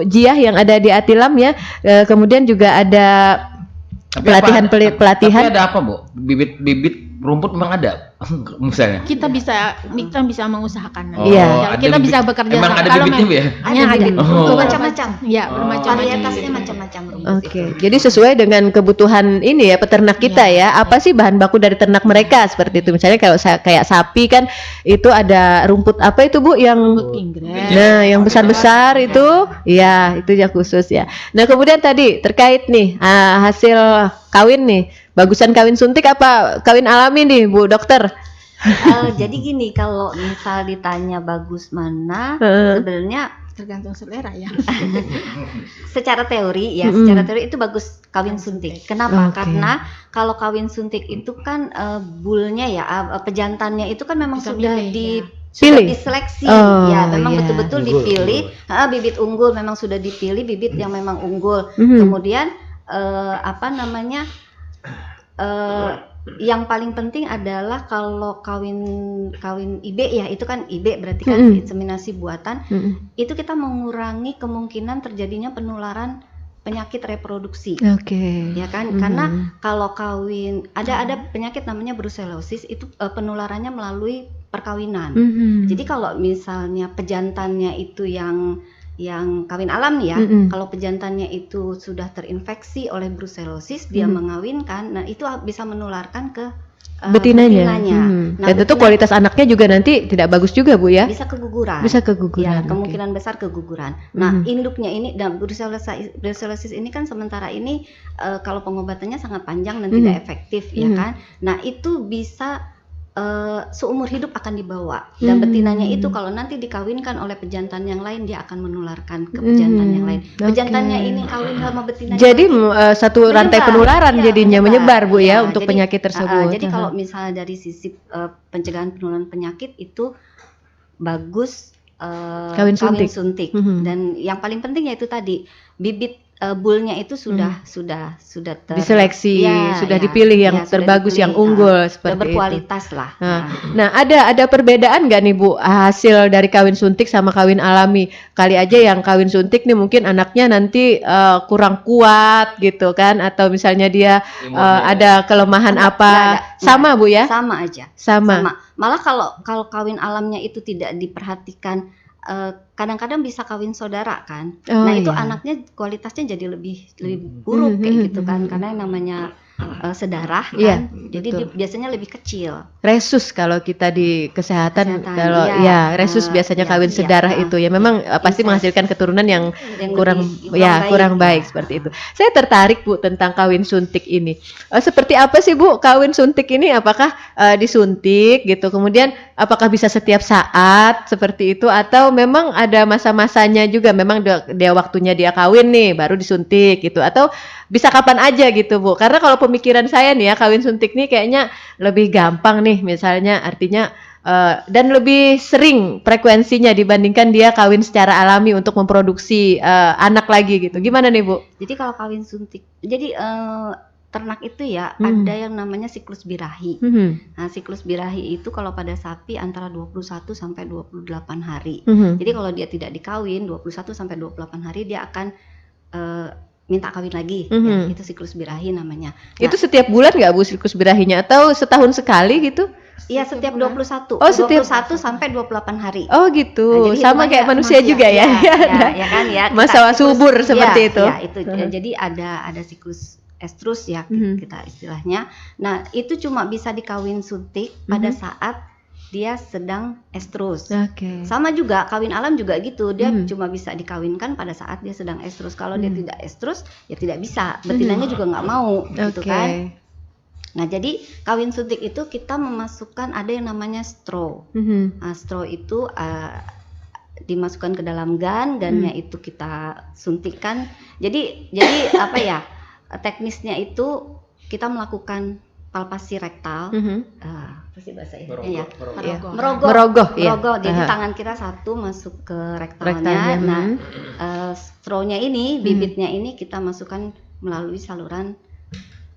Jiah yang ada di Atilam ya. Kemudian juga ada pelatihan. Tapi ada apa, Bu? Bibit rumput memang ada misalnya. Kita bisa mengusahakan. Iya. Kita bisa bekerja Emang sama. ada Kalau bibitnya, Bu, ya? ada. Oh. Macam-macam. Ya, bermacam-macam. Varietasnya macam-macam rumput Oke, itu. jadi sesuai dengan kebutuhan ini ya peternak kita ya. Apa sih bahan baku dari ternak mereka seperti itu? Misalnya kayak sapi kan itu ada rumput apa itu Bu yang Inggris. nah yang besar-besar itu, ya itu ya khusus ya. Nah kemudian tadi terkait nih hasil kawin nih, bagusan kawin suntik apa kawin alami nih Bu Dokter? Jadi gini, kalau misal ditanya bagus mana, Heeh. sebenarnya Tergantung selera ya. secara teori ya, Mm-mm. secara teori itu bagus kawin suntik. Kenapa? Oke. Karena kalau kawin suntik itu kan bulnya ya, pejantannya itu kan memang Bisa sudah milih, Pilih? diseleksi, Oh, ya memang iya. betul-betul dipilih. Bibit unggul memang sudah dipilih, bibit yang memang unggul. Mhm. Kemudian yang paling penting adalah kalau kawin IB ya, itu kan IB berarti kan inseminasi buatan. Itu kita mengurangi kemungkinan terjadinya penularan penyakit reproduksi. Oke. Ya kan, karena kalau kawin ada penyakit namanya brucellosis, itu penularannya melalui perkawinan. Jadi kalau misalnya pejantannya itu yang kawin alam ya, kalau pejantannya itu sudah terinfeksi oleh brucellosis, dia mengawinkan, nah itu bisa menularkan ke betinanya. Nah, Dan tentu betina kualitas anaknya juga nanti tidak bagus juga Bu ya. bisa keguguran. Bisa keguguran. Ya, oke. kemungkinan besar keguguran. Nah, induknya ini dan brucellosis ini kan sementara ini kalau pengobatannya sangat panjang dan tidak efektif ya kan. Nah, itu bisa seumur hidup akan dibawa, dan betinanya itu kalau nanti dikawinkan oleh pejantan yang lain, dia akan menularkan ke pejantan yang lain. Pejantannya ini kawin sama betinanya. Jadi nanti satu rantai menyebar. penularan Iya, jadinya menyebar Bu ya Iya, untuk jadi, penyakit tersebut. Jadi kalau misalnya dari sisi pencegahan penularan penyakit itu bagus Kawin suntik. Dan yang paling penting yaitu tadi bibit bulnya itu sudah diseleksi, ya, sudah ya, dipilih yang ya, sudah terbagus, dipilih, yang unggul sudah seperti itu. berkualitas lah. Nah, ada perbedaan nggak nih Bu hasil dari kawin suntik sama kawin alami? Kali aja yang kawin suntik nih mungkin anaknya nanti kurang kuat gitu kan, atau misalnya dia ada kelemahan apa? Sama Bu ya? Sama aja. Sama. Malah kalau kawin alamnya itu tidak diperhatikan, kadang-kadang bisa kawin saudara kan. Nah, itu iya. anaknya kualitasnya jadi lebih buruk kayak gitu kan, karena yang namanya sedarah kan. Iya, Jadi betul. dia biasanya lebih kecil. Resus kalau kita di kesehatan, kalau iya. ya resus biasanya Iya, kawin iya, sedarah itu ya memang pasti Incest. menghasilkan keturunan yang Yang kurang baik seperti itu. Saya tertarik Bu tentang kawin suntik ini. Seperti apa sih Bu kawin suntik ini? Apakah disuntik gitu? Kemudian apakah bisa setiap saat seperti itu, atau memang ada masa-masanya juga? Memang dia waktunya dia kawin nih baru disuntik gitu, atau bisa kapan aja gitu Bu? Karena kalau pemikiran saya nih ya, kawin suntik nih kayaknya lebih gampang nih, misalnya artinya dan lebih sering frekuensinya dibandingkan dia kawin secara alami untuk memproduksi anak lagi gitu. Gimana nih Bu? Jadi kalau kawin suntik, jadi ternak itu ya ada yang namanya siklus birahi. Nah, siklus birahi itu kalau pada sapi antara 21 sampai 28 hari. Jadi kalau dia tidak dikawin 21 sampai 28 hari, dia akan minta kawin lagi. Ya, itu siklus birahi namanya. Nah, Itu setiap bulan nggak Bu siklus birahinya, atau setahun sekali gitu? iya, setiap 21. Oh, setiap 21 sampai 28 hari. Oh gitu. Nah, jadi Sama kayak hitungannya manusia juga ya. Ya kan ya. Masa subur seperti itu. Ya, itu. Jadi ada siklus estrus ya kita istilahnya. Nah, itu cuma bisa dikawin suntik pada saat dia sedang estrus. Oke. Sama juga kawin alam juga gitu, dia cuma bisa dikawinkan pada saat dia sedang estrus. Kalau dia tidak estrus ya tidak bisa, betinanya juga nggak mau gitu kan. Nah, jadi kawin suntik itu kita memasukkan ada yang namanya straw. Nah, straw itu dimasukkan ke dalam gannya itu kita suntikan. Jadi apa ya, teknisnya itu kita melakukan palpasi rektal. Apa sih bahasa Indonesia ya? Merogoh. Merogoh, ya. Merogoh. Jadi Aha. tangan kita satu masuk ke rektalnya. Rektalnya, Nah, straw-nya ini, bibitnya ini kita masukkan melalui saluran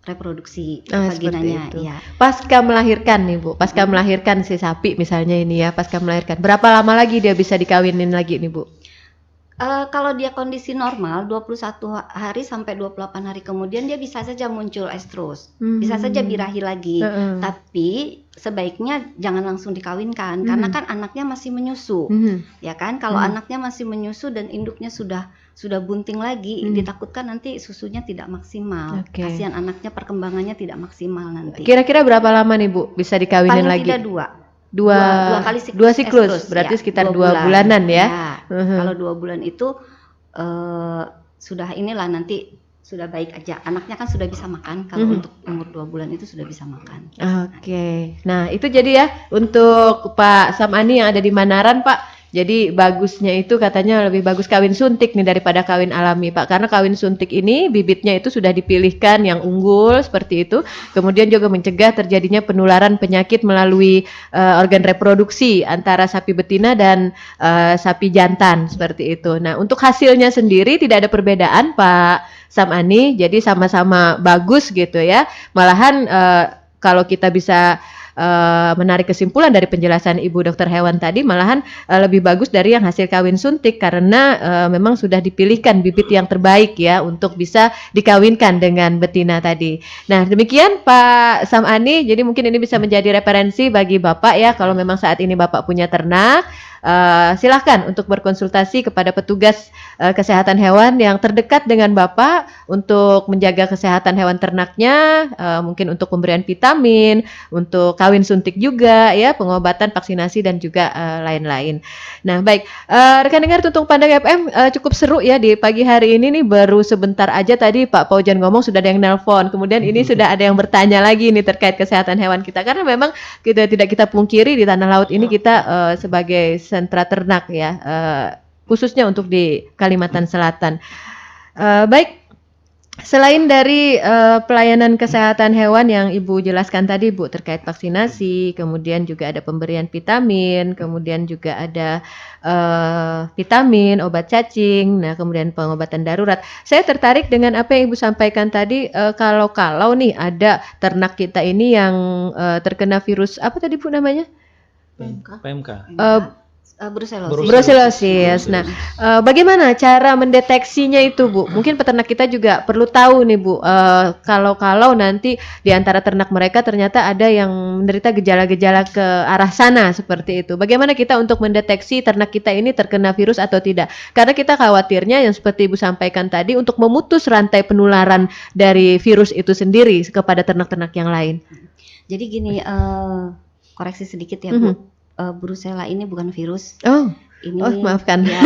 reproduksi Seperti vaginanya. itu. Ya. Pasca melahirkan nih Bu, pasca melahirkan si sapi misalnya ini ya, pasca melahirkan. Berapa lama lagi dia bisa dikawinin lagi nih Bu? Kalau dia kondisi normal 21 hari sampai 28 hari kemudian dia bisa saja muncul estrus. Bisa saja birahi lagi. Tapi sebaiknya jangan langsung dikawinkan karena kan anaknya masih menyusu. Ya kan? Kalau anaknya masih menyusu dan induknya sudah bunting lagi, ditakutkan nanti susunya tidak maksimal. Oke. Kasihan anaknya, perkembangannya tidak maksimal nanti. Kira-kira berapa lama nih Bu bisa dikawinin Paling lagi? tidak Dua kali siklus, estrus, berarti ya, sekitar 2 bulan. bulanan ya. Kalau 2 bulan itu sudah inilah nanti sudah baik aja. Anaknya kan sudah bisa makan. Kalau untuk umur 2 bulan itu sudah bisa makan. Oke. Nah, itu jadi ya untuk Pak Samani yang ada di Manaran, Pak. Jadi bagusnya itu katanya lebih bagus kawin suntik nih daripada kawin alami, Pak. Karena kawin suntik ini bibitnya itu sudah dipilihkan yang unggul seperti itu. Kemudian juga mencegah terjadinya penularan penyakit melalui organ reproduksi antara sapi betina dan sapi jantan seperti itu. Nah, untuk hasilnya sendiri tidak ada perbedaan, Pak Samani. Jadi sama-sama bagus gitu ya. Malahan kalau kita bisa menarik kesimpulan dari penjelasan Ibu Dokter Hewan tadi, malahan lebih bagus dari yang hasil kawin suntik karena memang sudah dipilihkan bibit yang terbaik ya untuk bisa dikawinkan dengan betina tadi. Nah, demikian Pak Samani. Jadi mungkin ini bisa menjadi referensi bagi Bapak ya kalau memang saat ini Bapak punya ternak. Silahkan untuk berkonsultasi kepada petugas kesehatan hewan yang terdekat dengan Bapak untuk menjaga kesehatan hewan ternaknya, mungkin untuk pemberian vitamin, untuk kawin suntik juga ya, pengobatan, vaksinasi dan juga lain-lain. Nah, baik, rekan dengar Tuntung Pandang FM cukup seru ya di pagi hari ini nih, baru sebentar aja tadi Pak Paujan ngomong sudah ada yang nelpon, kemudian ini sudah ada yang bertanya lagi nih terkait kesehatan hewan kita, karena memang tidak kita pungkiri di tanah laut ini kita sebagai sentra ternak ya, khususnya untuk di Kalimantan Selatan. Baik, selain dari pelayanan kesehatan hewan yang Ibu jelaskan tadi Bu terkait vaksinasi, kemudian juga ada pemberian vitamin, kemudian juga ada vitamin, obat cacing, nah kemudian pengobatan darurat. Saya tertarik dengan apa yang Ibu sampaikan tadi, kalau nih ada ternak kita ini yang terkena virus apa tadi Bu namanya? PMK. Brucellosis. Nah, bagaimana cara mendeteksinya itu, Bu? Mungkin peternak kita juga perlu tahu nih, Bu. Kalau nanti di antara ternak mereka ternyata ada yang menderita gejala-gejala ke arah sana seperti itu. Bagaimana kita untuk mendeteksi ternak kita ini terkena virus atau tidak? Karena kita khawatirnya yang seperti Ibu sampaikan tadi untuk memutus rantai penularan dari virus itu sendiri kepada ternak-ternak yang lain. Jadi gini, koreksi sedikit ya Bu. Brucella ini bukan virus. Ini maafkan. Ya,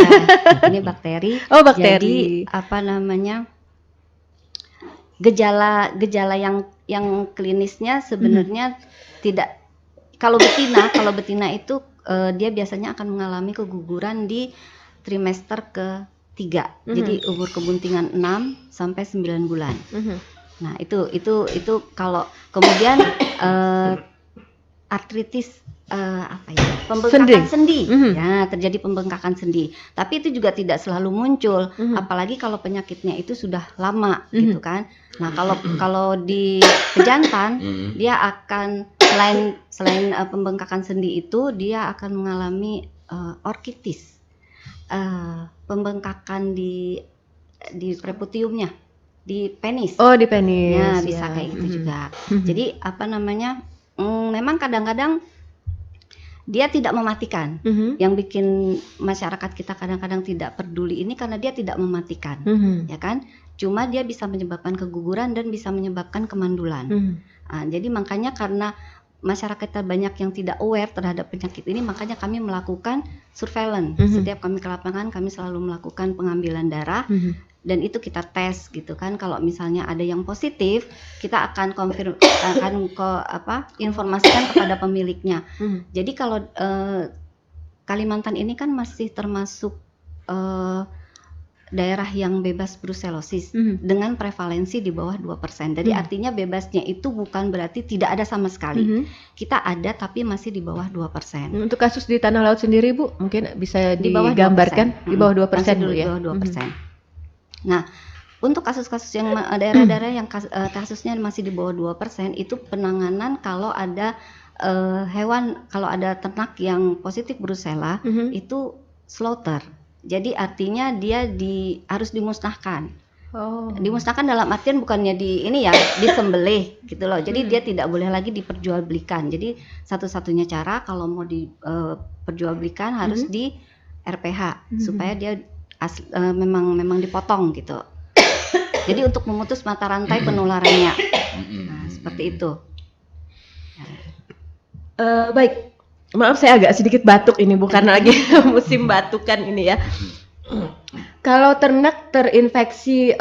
ini bakteri. Bakteri. Jadi apa namanya? Gejala yang klinisnya sebenarnya tidak. Kalau betina itu dia biasanya akan mengalami keguguran di trimester ke-3. Jadi umur kebuntingan 6 sampai 9 bulan. Nah, itu kalau kemudian artritis pembengkakan sendi. Ya, terjadi pembengkakan sendi. Tapi itu juga tidak selalu muncul, apalagi kalau penyakitnya itu sudah lama gitu kan. Nah, kalau di pejantan dia akan selain pembengkakan sendi itu dia akan mengalami orkitis. Pembengkakan di preputiumnya, di penis. Di penis. Ya, bisa kayak gitu juga. Jadi apa namanya? Memang kadang-kadang dia tidak mematikan. Yang bikin masyarakat kita kadang-kadang tidak peduli ini karena dia tidak mematikan, ya kan? Cuma dia bisa menyebabkan keguguran dan bisa menyebabkan kemandulan. Jadi makanya karena masyarakat kita banyak yang tidak aware terhadap penyakit ini, makanya kami melakukan surveillance. Setiap kami ke lapangan, kami selalu melakukan pengambilan darah. Dan itu kita tes gitu kan, kalau misalnya ada yang positif kita akan informasikan kepada pemiliknya. Jadi kalau Kalimantan ini kan masih termasuk daerah yang bebas brusellosis dengan prevalensi di bawah 2%. Jadi artinya bebasnya itu bukan berarti tidak ada sama sekali. Kita ada tapi masih di bawah 2%. Untuk kasus di Tanah Laut sendiri Bu, mungkin bisa Di bawah digambarkan 2%. di bawah 2% Masih Bu di ya. bawah 2%. Nah, untuk kasus-kasus yang daerah-daerah yang kasusnya masih di bawah 2%, itu penanganan kalau ada hewan, kalau ada ternak yang positif Brucella itu slaughter. Jadi artinya dia harus dimusnahkan. Oh. Dimusnahkan dalam artian bukannya disembelih gitu loh. Jadi dia tidak boleh lagi diperjualbelikan. Jadi satu-satunya cara kalau mau diperjualbelikan harus di RPH supaya dia memang dipotong gitu. Jadi untuk memutus mata rantai penularannya. Nah, seperti itu. Baik. Maaf saya agak sedikit batuk ini, bukan lagi musim batukan ini ya. Kalau ternak terinfeksi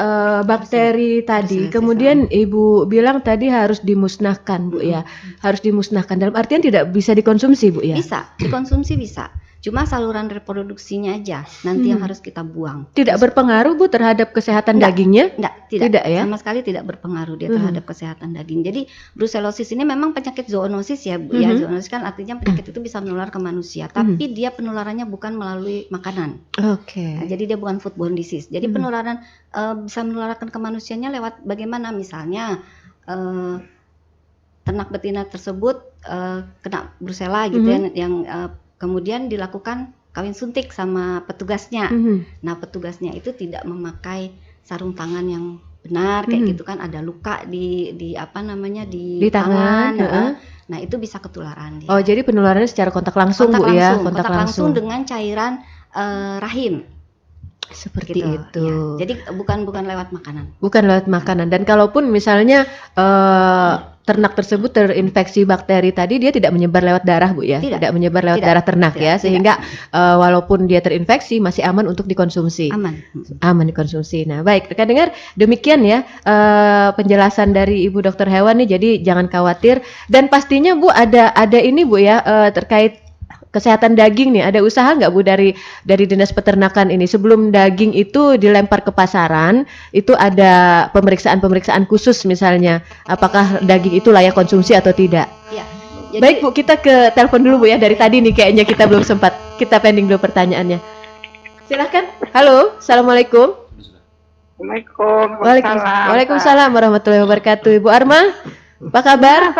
bakteri tadi, kemudian Ibu bilang tadi harus dimusnahkan Bu ya, harus dimusnahkan. Dalam artian tidak bisa dikonsumsi Bu ya? Bisa, dikonsumsi bisa. Cuma saluran reproduksinya aja nanti yang harus kita buang. Tidak berpengaruh Bu terhadap kesehatan dagingnya? Tidak ya? Sama sekali tidak berpengaruh dia terhadap kesehatan daging. Jadi brucellosis ini memang penyakit zoonosis ya Bu ya. Zoonosis kan artinya penyakit itu bisa menular ke manusia, tapi dia penularannya bukan melalui makanan. Oke. Nah, jadi dia bukan foodborne disease. Jadi penularan bisa menularkan ke manusianya lewat bagaimana? Misalnya ternak betina tersebut kena Brucella gitu ya, yang kemudian dilakukan kawin suntik sama petugasnya. Nah, petugasnya itu tidak memakai sarung tangan yang benar kayak gitu kan, ada luka di apa namanya di tangan. Nah, itu bisa ketularan dia. Oh, jadi penularannya secara kontak langsung Bu ya, kontak langsung dengan cairan rahim. Seperti Gitu, itu. ya. Jadi bukan lewat makanan. Bukan lewat makanan. Dan kalaupun misalnya ternak tersebut terinfeksi bakteri tadi, dia tidak menyebar lewat darah Bu ya? Tidak menyebar lewat darah ternak ya, sehingga walaupun dia terinfeksi masih aman untuk dikonsumsi. Aman dikonsumsi. Nah, baik, rekan dengar, demikian ya penjelasan dari Ibu Dokter Hewan nih. Jadi jangan khawatir, dan pastinya Bu ada ini Bu ya terkait kesehatan daging nih, ada usaha nggak Bu dari Dinas Peternakan ini sebelum daging itu dilempar ke pasaran, itu ada pemeriksaan khusus misalnya, apakah daging itu layak konsumsi atau tidak? Ya. Jadi, baik Bu, kita ke telepon dulu Bu ya, dari tadi nih kayaknya kita belum sempat, kita pending dulu pertanyaannya. Silahkan. Halo, assalamualaikum. Waalaikumsalam warahmatullahi wabarakatuh. Ibu Arma, apa kabar?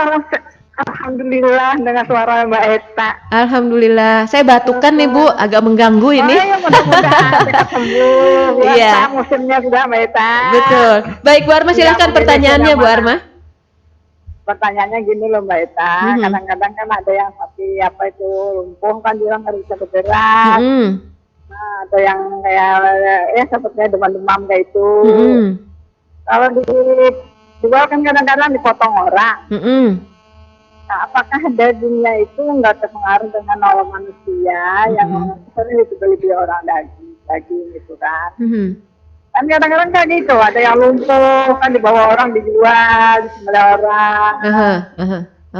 Alhamdulillah, dengan suara Mbak Eta. Alhamdulillah. Saya batukan nih Bu, agak mengganggu ini. Ya, mudah-mudahan cepat sembuh. Iya. Musimnya sudah Mbak Eta. Betul. Baik Bu Arma, silakan pertanyaannya Bu Arma. Pertanyaannya gini loh Mbak Eta, kadang-kadang kan ada yang sapi apa itu lumpuh kan bilang nggak bisa bergerak. Nah, ada yang kayak ya sepertinya demam-demam kayak itu. Kalau dijual kan kadang-kadang dipotong orang. Nah, apakah dagingnya itu nggak terpengaruh dengan oleh manusia yang misalnya dibeli orang daging gitu kan? Kan kadang-kadang kayak gitu, ada yang lumpuh kan dibawa orang dijual, disembelih orang.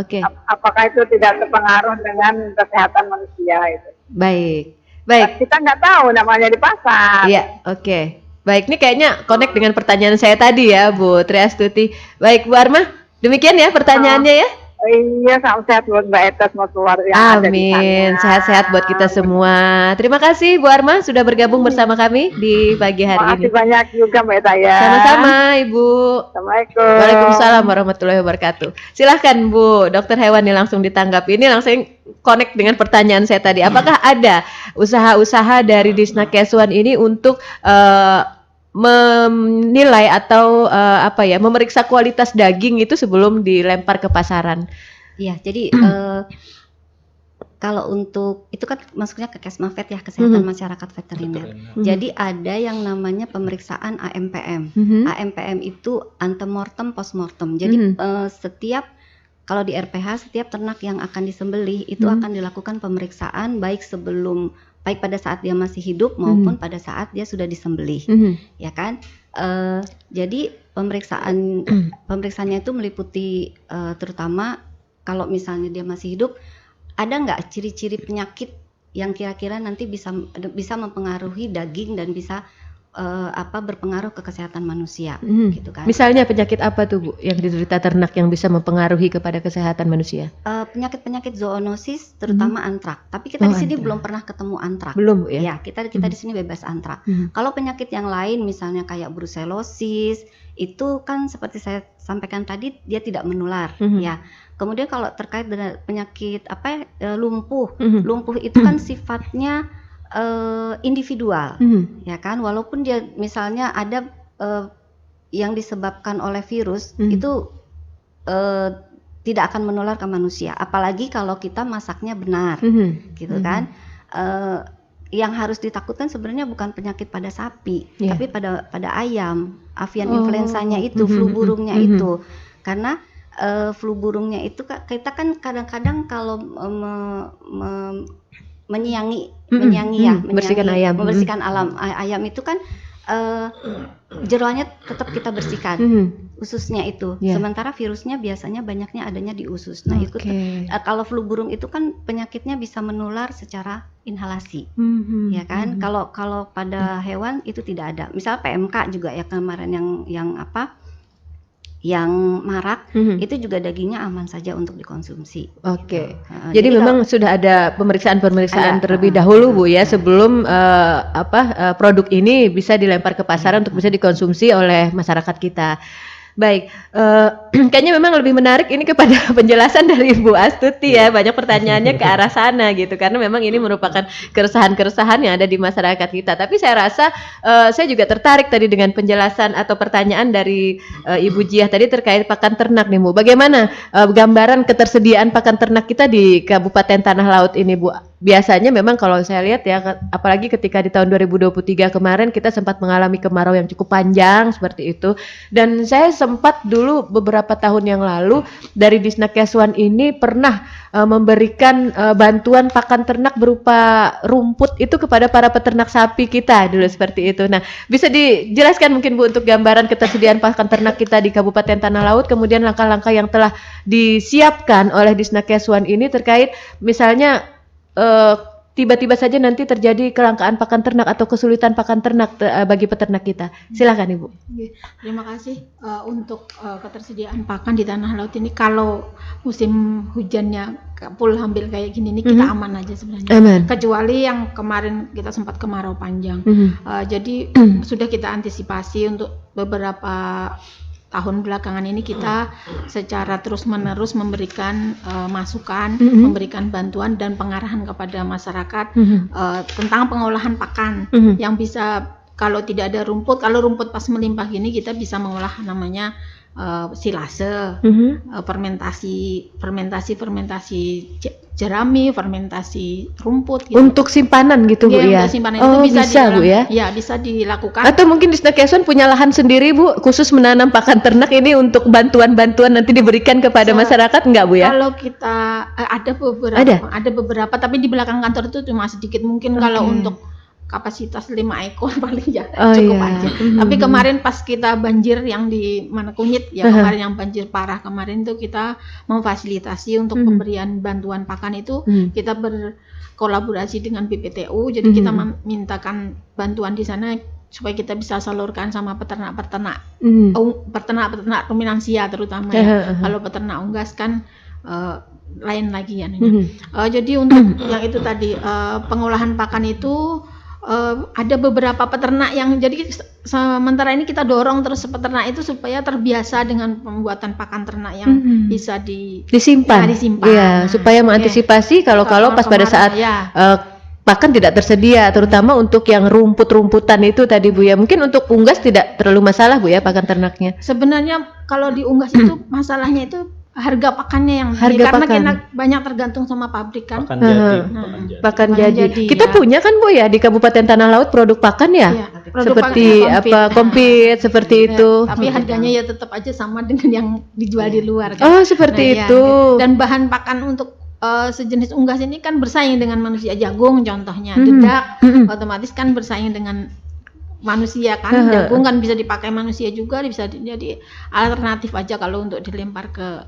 Oke. Apakah itu tidak terpengaruh dengan kesehatan manusia itu? Baik. Kita nggak tahu namanya di pasar. Iya, oke. Baik, ini kayaknya connect dengan pertanyaan saya tadi ya, Bu Triastuti. Baik, Bu Arma, demikian ya pertanyaannya ya. Iya, salam sehat buat Mbak Eta semua keluarga yang ada di sana. Amin, sehat-sehat buat kita semua. Terima kasih Bu Arma sudah bergabung bersama kami di pagi hari ini. Terima kasih banyak juga Mbak Eta ya. Sama-sama Ibu. Assalamualaikum. Waalaikumsalam warahmatullahi wabarakatuh. Silahkan Bu Dokter Hewan nih langsung ditanggapi. Ini langsung connect dengan pertanyaan saya tadi. Apakah ada usaha-usaha dari Disnakeswan ini untuk menilai atau memeriksa kualitas daging itu sebelum dilempar ke pasaran? Iya, jadi kalau untuk itu kan masuknya ke Kesmafet ya, kesehatan masyarakat veteriner. Jadi ada yang namanya pemeriksaan AMPM. AMPM itu antemortem postmortem. Jadi setiap kalau di RPH setiap ternak yang akan disembelih itu akan dilakukan pemeriksaan baik pada saat dia masih hidup maupun pada saat dia sudah disembelih, ya kan? Jadi pemeriksaannya itu meliputi terutama kalau misalnya dia masih hidup, ada nggak ciri-ciri penyakit yang kira-kira nanti bisa mempengaruhi daging dan bisa berpengaruh ke kesehatan manusia, gitu kan. Misalnya penyakit apa tuh Bu yang diderita ternak yang bisa mempengaruhi kepada kesehatan manusia? Penyakit-penyakit zoonosis, terutama antrak. Tapi kita di sini belum pernah ketemu antrak. Belum Bu ya? Ya, kita di sini bebas antrak. Kalau penyakit yang lain, misalnya kayak brucellosis, itu kan seperti saya sampaikan tadi, dia tidak menular, ya. Kemudian kalau terkait dengan penyakit lumpuh, lumpuh itu kan sifatnya individual, ya kan, walaupun dia misalnya ada yang disebabkan oleh virus itu tidak akan menular ke manusia, apalagi kalau kita masaknya benar, gitu kan. Yang harus ditakutkan sebenarnya bukan penyakit pada sapi, tapi pada ayam, avian influenzanya itu, flu burungnya itu, karena flu burungnya itu kita kan kadang-kadang kalau membersihkan alam ayam itu kan jeroannya tetap kita bersihkan, ususnya itu. Sementara virusnya biasanya banyaknya adanya di usus. Nah, kalau flu burung itu kan penyakitnya bisa menular secara inhalasi, ya kan. Kalau pada hewan itu tidak ada. Misal PMK juga ya kemarin yang marak, itu juga dagingnya aman saja untuk dikonsumsi. Jadi memang sudah ada pemeriksaan terlebih dahulu Bu ya, sebelum produk ini bisa dilempar ke pasaran untuk bisa dikonsumsi oleh masyarakat kita. Baik, kayaknya memang lebih menarik ini kepada penjelasan dari Bu Astuti ya, banyak pertanyaannya ke arah sana gitu, karena memang ini merupakan keresahan-keresahan yang ada di masyarakat kita. Tapi saya rasa saya juga tertarik tadi dengan penjelasan atau pertanyaan dari Ibu Jiah tadi terkait pakan ternak nih Bu. Bagaimana gambaran ketersediaan pakan ternak kita di Kabupaten Tanah Laut ini Bu? Biasanya memang kalau saya lihat ya, apalagi ketika di tahun 2023 kemarin kita sempat mengalami kemarau yang cukup panjang seperti itu, dan saya sempat dulu beberapa tahun yang lalu dari Disnakeswan ini pernah memberikan bantuan pakan ternak berupa rumput itu kepada para peternak sapi kita dulu seperti itu. Nah, bisa dijelaskan mungkin Bu untuk gambaran ketersediaan pakan ternak kita di Kabupaten Tanah Laut, kemudian langkah-langkah yang telah disiapkan oleh Disnakeswan ini terkait misalnya tiba-tiba saja nanti terjadi kelangkaan pakan ternak atau kesulitan pakan ternak bagi peternak kita. Silakan Ibu. Terima kasih. Untuk ketersediaan pakan di Tanah Laut ini, kalau musim hujannya full hampir kayak gini nih, kita aman aja sebenarnya. Aman. Kecuali yang kemarin kita sempat kemarau panjang. Jadi sudah kita antisipasi untuk beberapa tahun belakangan ini kita secara terus-menerus memberikan masukan, memberikan bantuan dan pengarahan kepada masyarakat tentang pengolahan pakan yang bisa, kalau tidak ada rumput, kalau rumput pas melimpah gini kita bisa mengolah namanya silase, fermentasi jerami, fermentasi rumput gitu. Untuk simpanan gitu Bu ya? Untuk simpanan itu bisa Bu ya? Ya, bisa dilakukan. Atau mungkin Disnakeswan punya lahan sendiri Bu, khusus menanam pakan ternak ini untuk bantuan-bantuan nanti diberikan kepada masyarakat, enggak Bu ya? Kalau kita ada beberapa, tapi di belakang kantor itu cuma sedikit, mungkin kalau untuk kapasitas 5 ekor paling ya cukup aja. Tapi kemarin pas kita banjir yang di mana Kunyit ya, kemarin yang banjir parah kemarin itu kita memfasilitasi untuk pemberian bantuan pakan itu, kita berkolaborasi dengan BPTU, jadi kita memintakan bantuan di sana supaya kita bisa salurkan sama peternak-peternak ruminansia terutama ya. Kalau peternak unggas kan lain lagi ya. Jadi untuk yang itu tadi pengolahan pakan itu ada beberapa peternak yang, jadi sementara ini kita dorong terus peternak itu supaya terbiasa dengan pembuatan pakan ternak yang bisa disimpan. Iya, supaya mengantisipasi kalau pas pada saat pakan tidak tersedia, terutama untuk yang rumput-rumputan itu tadi Bu ya. Mungkin untuk unggas tidak terlalu masalah Bu ya pakan ternaknya. Sebenarnya kalau di unggas itu masalahnya itu harga pakannya yang tinggi, karena kita banyak tergantung sama pabrik kan. Pakan jadi. Kita punya kan Bu ya di Kabupaten Tanah Laut produk pakan ya? Iya, seperti komplit seperti itu. Tapi harganya ya tetap aja sama dengan yang dijual di luar kan. Oh, seperti itu. Dan bahan pakan untuk sejenis unggas ini kan bersaing dengan manusia, jagung contohnya, dedak otomatis kan bersaing dengan manusia kan. Jagung kan bisa dipakai manusia juga, bisa jadi alternatif aja kalau untuk dilempar ke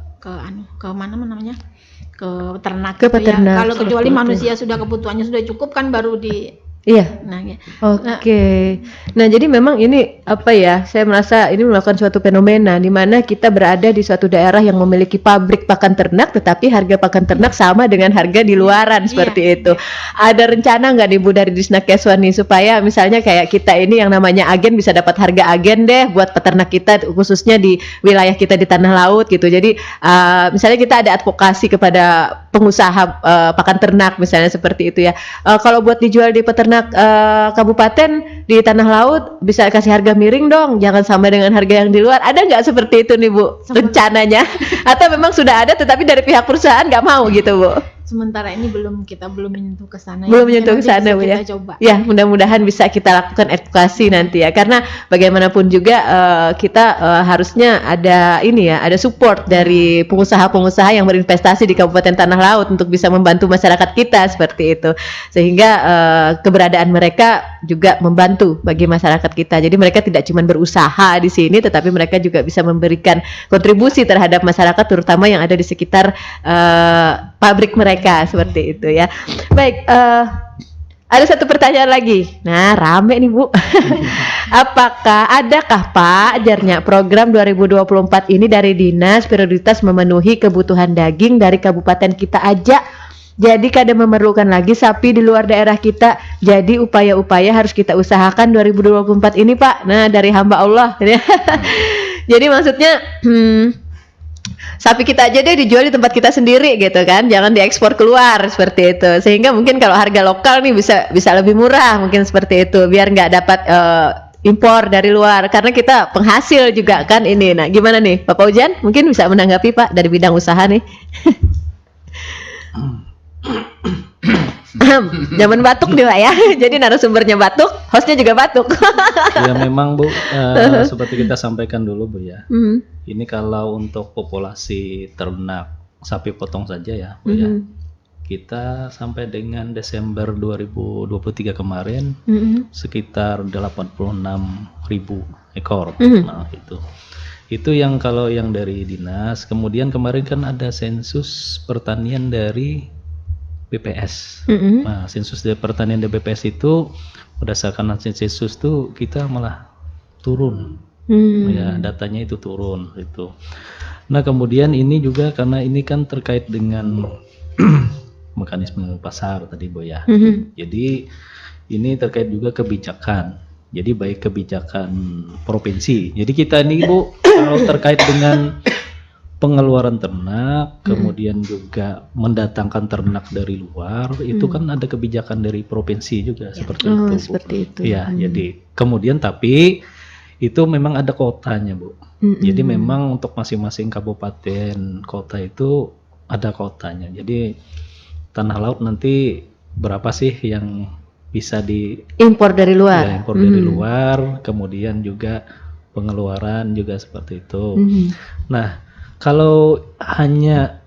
mana namanya, ke peternak. Ke peternak. Ya. Kalau kecuali manusia sudah kebutuhannya sudah cukup kan baru Iya. Nah, ya. Oke. Nah, jadi memang ini apa ya? Saya merasa ini merupakan suatu fenomena di mana kita berada di suatu daerah yang memiliki pabrik pakan ternak, tetapi harga pakan ternak sama dengan harga di luaran seperti itu. Ada rencana nggak nih Bu dari Disnakeswan nih supaya misalnya kayak kita ini yang namanya agen bisa dapat harga agen deh buat peternak kita khususnya di wilayah kita di tanah laut gitu. Jadi misalnya kita ada advokasi kepada pengusaha pakan ternak misalnya seperti itu ya. Kalau buat dijual di peternak kabupaten di tanah laut bisa kasih harga miring dong, jangan sama dengan harga yang di luar. Ada nggak seperti itu nih Bu rencananya? Atau memang sudah ada tetapi dari pihak perusahaan nggak mau gitu Bu? Sementara ini kita belum menyentuh ke sana. Belum menyentuh ke sana Bu ya. Kita coba. Ya, mudah-mudahan bisa kita lakukan advokasi nanti ya. Karena bagaimanapun juga kita harusnya ada ini ya, ada support dari pengusaha-pengusaha yang berinvestasi di Kabupaten Tanah Laut untuk bisa membantu masyarakat kita seperti itu. Sehingga keberadaan mereka juga membantu bagi masyarakat kita. Jadi mereka tidak cuma berusaha di sini tetapi mereka juga bisa memberikan kontribusi terhadap masyarakat terutama yang ada di sekitar pabrik mereka seperti itu ya. Baik, ada satu pertanyaan lagi. Nah, rame nih Bu. Adakah Pak Jarnya program 2024 ini dari dinas prioritas memenuhi kebutuhan daging dari kabupaten kita aja? Jadi kada memerlukan lagi sapi di luar daerah kita. Jadi upaya-upaya harus kita usahakan 2024 ini Pak. Nah, dari hamba Allah. Jadi maksudnya sapi kita aja deh dijual di tempat kita sendiri gitu kan, jangan diekspor keluar seperti itu. Sehingga mungkin kalau harga lokal nih bisa lebih murah mungkin seperti itu, biar nggak dapat impor dari luar karena kita penghasil juga kan ini. Nah, gimana nih Bapak Ujan? Mungkin bisa menanggapi Pak dari bidang usaha nih. Zaman batuk nih Pak ya. Jadi narasumbernya batuk, hostnya juga batuk. Ya memang Bu, seperti kita sampaikan dulu Bu ya. Ini kalau untuk populasi ternak sapi potong saja ya Bu ya. Kita sampai dengan Desember 2023 kemarin sekitar 86.000 ekor. Nah, itu yang kalau yang dari dinas. Kemudian kemarin kan ada sensus pertanian dari BPS. Nah, sensus dari pertanian dari BPS itu berdasarkan hasil sensus tuh kita malah turun. Ya, datanya itu turun itu. Nah, kemudian ini juga karena ini kan terkait dengan mekanisme pasar tadi Bu ya. Jadi ini terkait juga kebijakan. Jadi baik kebijakan provinsi. Jadi kita ini Bu kalau terkait dengan pengeluaran ternak, kemudian juga mendatangkan ternak dari luar, itu kan ada kebijakan dari provinsi juga seperti itu. Bu. Seperti itu. Ya, jadi kemudian tapi itu memang ada kotanya Bu. Jadi memang untuk masing-masing kabupaten kota itu ada kotanya. Jadi tanah laut nanti berapa sih yang bisa impor dari luar? Ya, impor dari luar, kemudian juga pengeluaran juga seperti itu. Nah, kalau hanya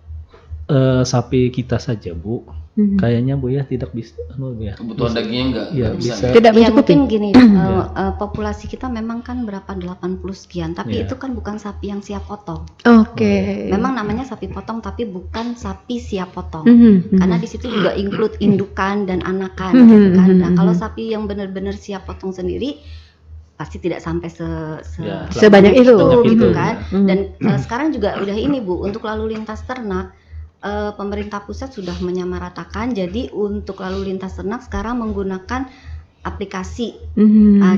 sapi kita saja Bu, kayaknya Bu ya tidak bisa, Bu ya. Kebutuhan dagingnya enggak bisa. Tidak Ya mencukupi. mungkin gini, populasi kita memang kan berapa 80 sekian, tapi itu kan bukan sapi yang siap potong. Oke. Memang namanya sapi potong tapi bukan sapi siap potong. Karena di situ juga include indukan dan anakan gitu kan. Nah, kalau sapi yang benar-benar siap potong sendiri pasti tidak sampai sebanyak itu gitu kan. Dan sekarang juga udah ini Bu, untuk lalu lintas ternak pemerintah pusat sudah menyamaratakan, jadi untuk lalu lintas ternak sekarang menggunakan aplikasi.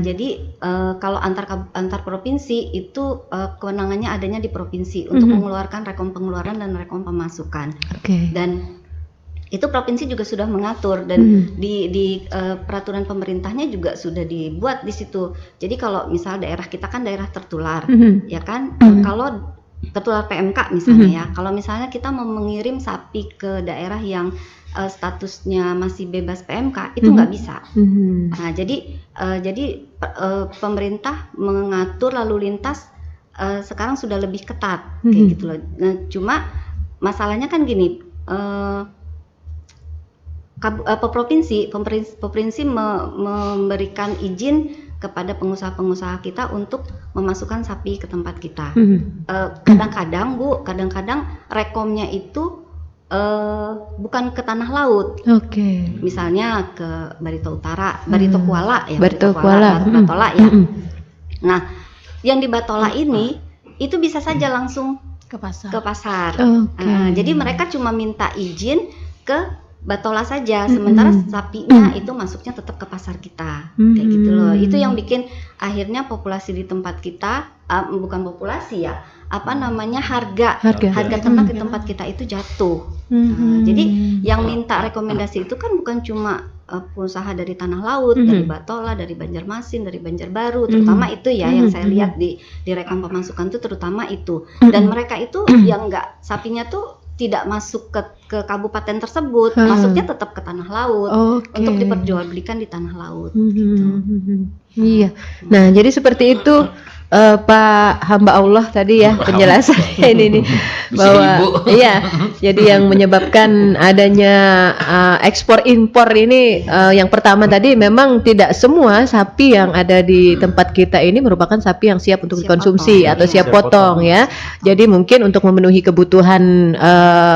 Jadi kalau antar provinsi itu kewenangannya adanya di provinsi untuk mengeluarkan rekom pengeluaran dan rekom pemasukan. Dan itu provinsi juga sudah mengatur dan di peraturan pemerintahnya juga sudah dibuat di situ. Jadi kalau misal daerah kita kan daerah tertular, ya kan? Kalau tertular PMK misalnya ya. Kalau misalnya kita mau mengirim sapi ke daerah yang statusnya masih bebas PMK, itu nggak bisa. Nah, jadi pemerintah mengatur lalu lintas sekarang sudah lebih ketat kayak gitu loh. Nah, cuma masalahnya kan gini, provinsi memberikan izin kepada pengusaha-pengusaha kita untuk memasukkan sapi ke tempat kita. Kadang-kadang Bu, rekomnya itu bukan ke tanah laut. Oke. Misalnya ke Barito Utara, Barito Kuala ya, Barito Kuala. Batola ya. Nah, yang di Batola ini itu bisa saja langsung Ke pasar. ke pasar. Oke. Jadi mereka cuma minta izin ke Batola saja, sementara sapinya itu masuknya tetap ke pasar kita, kayak gitu loh. Itu yang bikin akhirnya populasi di tempat kita, bukan populasi ya, harga ternak di tempat kita itu jatuh. Jadi yang minta rekomendasi itu kan bukan cuma pengusaha dari tanah laut, dari Batola, dari Banjarmasin, dari Banjarbaru, terutama itu ya yang saya lihat di rekam pemasukan itu terutama itu. Dan mereka itu yang enggak, sapinya tuh tidak masuk ke kabupaten tersebut, masuknya tetap ke tanah laut untuk diperjualbelikan di tanah laut. Gitu. Iya. Nah, jadi seperti itu Pak hamba Allah tadi ya penjelasannya ini nih bahwa iya, jadi yang menyebabkan adanya ekspor impor ini yang pertama tadi memang tidak semua sapi yang ada di tempat kita ini merupakan sapi yang siap untuk dikonsumsi atau siap potong ya. Jadi mungkin untuk memenuhi kebutuhan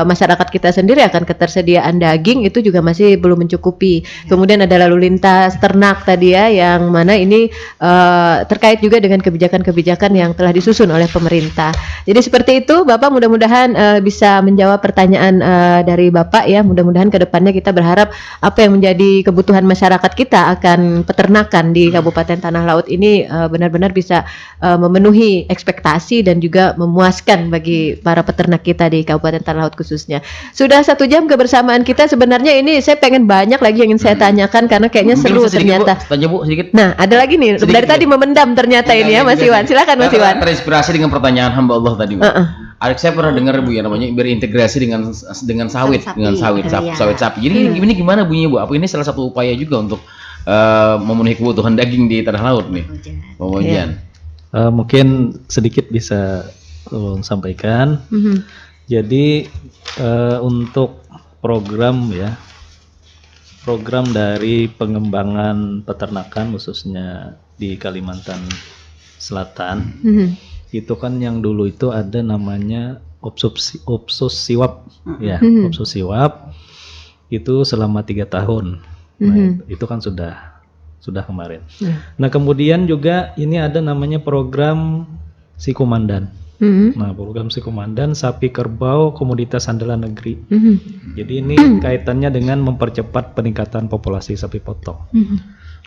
masyarakat kita sendiri akan ketersediaan daging itu juga masih belum mencukupi. Kemudian ada lalu lintas ternak tadi ya, yang mana ini terkait juga dengan kebijakan yang telah disusun oleh pemerintah. Jadi seperti itu Bapak, mudah-mudahan bisa menjawab pertanyaan dari Bapak ya. Mudah-mudahan ke depannya kita berharap apa yang menjadi kebutuhan masyarakat kita akan peternakan di Kabupaten Tanah Laut ini benar-benar bisa memenuhi ekspektasi dan juga memuaskan bagi para peternak kita di Kabupaten Tanah Laut khususnya. Sudah 1 jam kebersamaan kita, sebenarnya ini saya pengen banyak lagi yang ingin saya tanyakan karena kayaknya seru ternyata. Tanya Bu sedikit. Nah, ada lagi nih dari tadi memendam ternyata ini ya Mas Iwan. Silakan Mas Iwan. Terinspirasi dengan pertanyaan hamba Allah tadi, Bu. Adik saya pernah dengar Bu ya, namanya berintegrasi dengan sawit, sawit sapi. Jadi ini gimana bunyinya Bu? Apa ini salah satu upaya juga untuk memenuhi kebutuhan daging di tanah laut nih? Pemojian. Mungkin sedikit bisa sampaikan. Jadi untuk program dari pengembangan peternakan khususnya di Kalimantan Selatan, itu kan yang dulu itu ada namanya Opsus Siwap, Opsus Siwap itu selama 3 tahun. Nah, itu kan sudah kemarin. Nah, kemudian juga ini ada namanya program Sikomandan. Nah, program Sikomandan sapi kerbau komoditas andalan negeri. Jadi ini kaitannya dengan mempercepat peningkatan populasi sapi potong.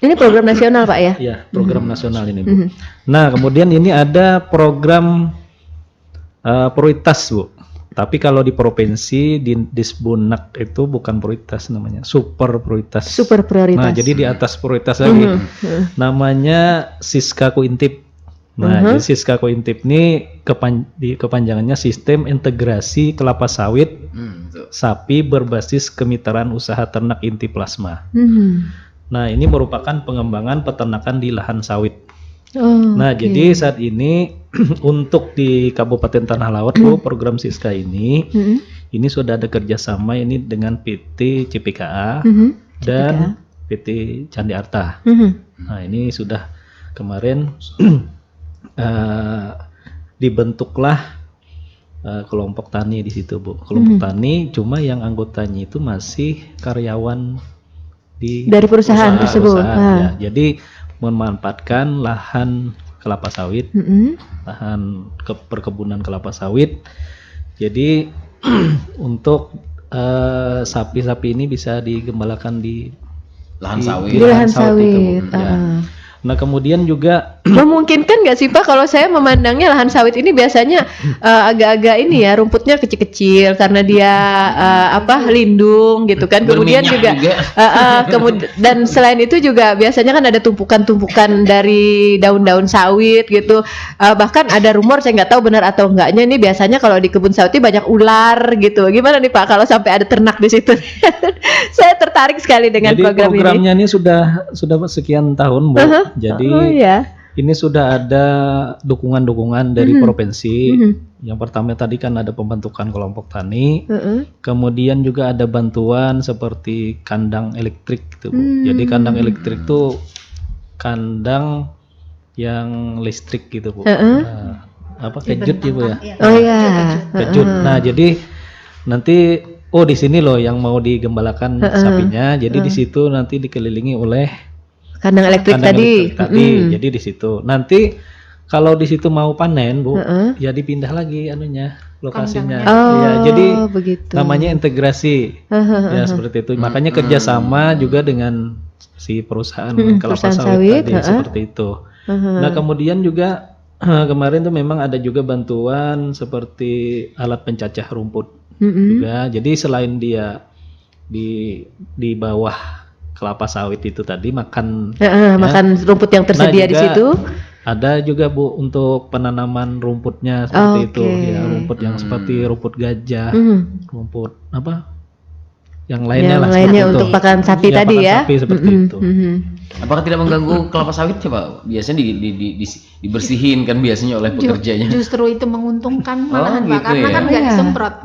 Ini program nasional Pak ya? Iya, program nasional ini Bu. Nah, kemudian ini ada program prioritas Bu. Tapi kalau di provinsi di Disbunak itu bukan prioritas, namanya super prioritas. Super prioritas. Nah, jadi di atas prioritas lagi. Namanya Siska Kuintip. Nah, jadi Siska Kuintip ini kepanjangannya Sistem Integrasi Kelapa Sawit Sapi Berbasis Kemitraan Usaha Ternak Inti Plasma. Nah, ini merupakan pengembangan peternakan di lahan sawit. Nah, jadi saat ini untuk di Kabupaten Tanah Laut Bu, program Siska ini sudah ada kerjasama ini dengan PT CPKA dan PT Candi Arta. Nah, ini sudah kemarin dibentuklah kelompok tani di situ Bu. Kelompok tani, cuma yang anggotanya itu masih karyawan dari perusahaan tersebut. Ya. Jadi memanfaatkan lahan kelapa sawit, lahan perkebunan kelapa sawit. Jadi untuk sapi-sapi ini bisa digembalakan di lahan sawit. Di lahan sawit. Ya. Nah, kemudian juga memungkinkan nggak sih Pak, kalau saya memandangnya lahan sawit ini biasanya agak-agak ini ya, rumputnya kecil-kecil karena dia lindung gitu kan. Kemudian juga dan selain itu juga biasanya kan ada tumpukan-tumpukan dari daun-daun sawit gitu. Bahkan ada rumor, saya nggak tahu benar atau enggaknya, ini biasanya kalau di kebun sawit banyak ular gitu. Gimana nih Pak kalau sampai ada ternak di situ? Saya tertarik sekali dengan program ini. Programnya ini sudah sekian tahun Bu. Jadi ini sudah ada dukungan-dukungan dari provinsi. Yang pertama tadi kan ada pembentukan kelompok tani, kemudian juga ada bantuan seperti kandang elektrik gitu Bu. Jadi kandang elektrik itu kandang yang listrik gitu Bu. Kejut gitu ya. Oh iya. Kejut. Nah, jadi nanti oh di sini loh yang mau digembalakan sapinya, jadi di situ nanti dikelilingi oleh Kandang elektrik tadi. Jadi di situ nanti kalau di situ mau panen Bu, ya dipindah lagi anunya lokasinya. Ya, jadi begitu. namanya integrasi. Ya seperti itu. Makanya kerjasama juga dengan si perusahaan kelapa sawit tadi seperti itu. Nah kemudian juga kemarin tuh memang ada juga bantuan seperti alat pencacah rumput juga. Jadi selain dia di bawah kelapa sawit itu tadi makan makan rumput yang tersedia di situ. Ada juga Bu untuk penanaman rumputnya seperti itu ya, rumput yang seperti rumput gajah, rumput apa? Yang lainnya lah. Lainnya untuk pakan sapi tadi ya. Sapi seperti itu. Apakah tidak mengganggu kelapa sawit ya Pak? Biasanya dibersihin kan biasanya oleh pekerjanya. Justru itu menguntungkan malahan Pak, karena kan nggak disemprot.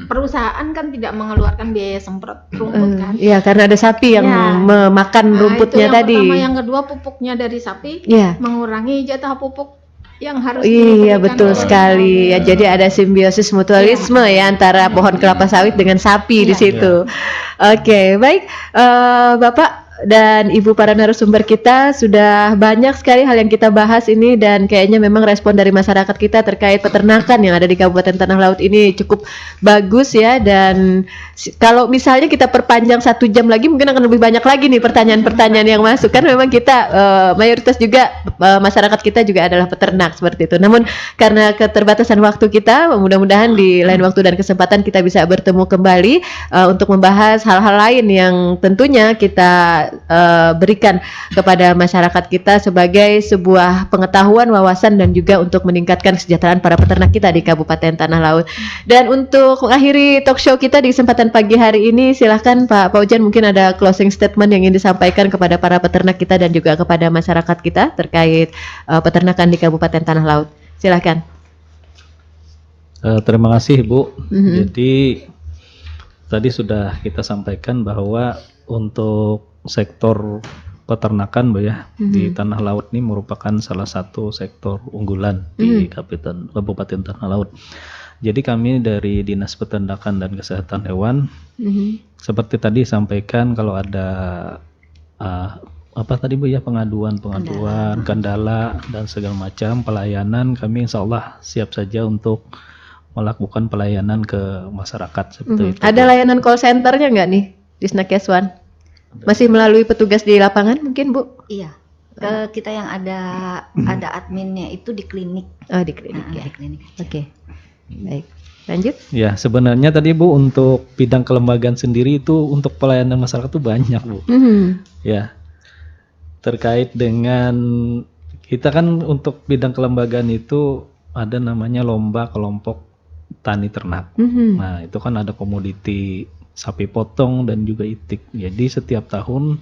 Perusahaan kan tidak mengeluarkan biaya semprot rumput kan. Iya, karena ada sapi yang memakan rumputnya itu yang tadi. Pertama, yang kedua pupuknya dari sapi mengurangi jatah pupuk yang harus iya betul sekali ya, jadi ada simbiosis mutualisme ya antara pohon kelapa sawit dengan sapi di situ. Oke, baik Bapak dan Ibu para narasumber kita, sudah banyak sekali hal yang kita bahas ini dan kayaknya memang respon dari masyarakat kita terkait peternakan yang ada di Kabupaten Tanah Laut ini cukup bagus ya, dan kalau misalnya kita perpanjang 1 jam lagi mungkin akan lebih banyak lagi nih pertanyaan-pertanyaan yang masuk, kan memang kita mayoritas juga masyarakat kita juga adalah peternak seperti itu. Namun karena keterbatasan waktu kita, mudah-mudahan di lain waktu dan kesempatan kita bisa bertemu kembali untuk membahas hal-hal lain yang tentunya kita berikan kepada masyarakat kita sebagai sebuah pengetahuan, wawasan, dan juga untuk meningkatkan kesejahteraan para peternak kita di Kabupaten Tanah Laut. Dan untuk mengakhiri talk show kita di kesempatan pagi hari ini, silahkan Pak Ujan, mungkin ada closing statement yang ingin disampaikan kepada para peternak kita dan juga kepada masyarakat kita terkait peternakan di Kabupaten Tanah Laut. Silahkan. Terima kasih Bu. Jadi tadi sudah kita sampaikan bahwa untuk sektor peternakan Bu ya di Tanah Laut ini merupakan salah satu sektor unggulan di Kabupaten Tanah Laut. Jadi kami dari Dinas Peternakan dan Kesehatan Hewan seperti tadi sampaikan, kalau ada apa tadi Bu ya, pengaduan, kendala dan segala macam pelayanan, kami insya Allah siap saja untuk melakukan pelayanan ke masyarakat seperti itu. Ada layanan call centernya nggak nih di Snakeswan? Masih melalui petugas di lapangan mungkin Bu? Iya. Kita yang ada adminnya itu di klinik. Oh, di klinik ya. Di klinik. Oke. Baik. Lanjut. Ya, sebenarnya tadi Bu untuk bidang kelembagaan sendiri itu untuk pelayanan masyarakat itu banyak Bu. Ya. Terkait dengan kita kan untuk bidang kelembagaan itu ada namanya lomba kelompok tani ternak. Nah, itu kan ada komoditi sapi potong dan juga itik. Jadi setiap tahun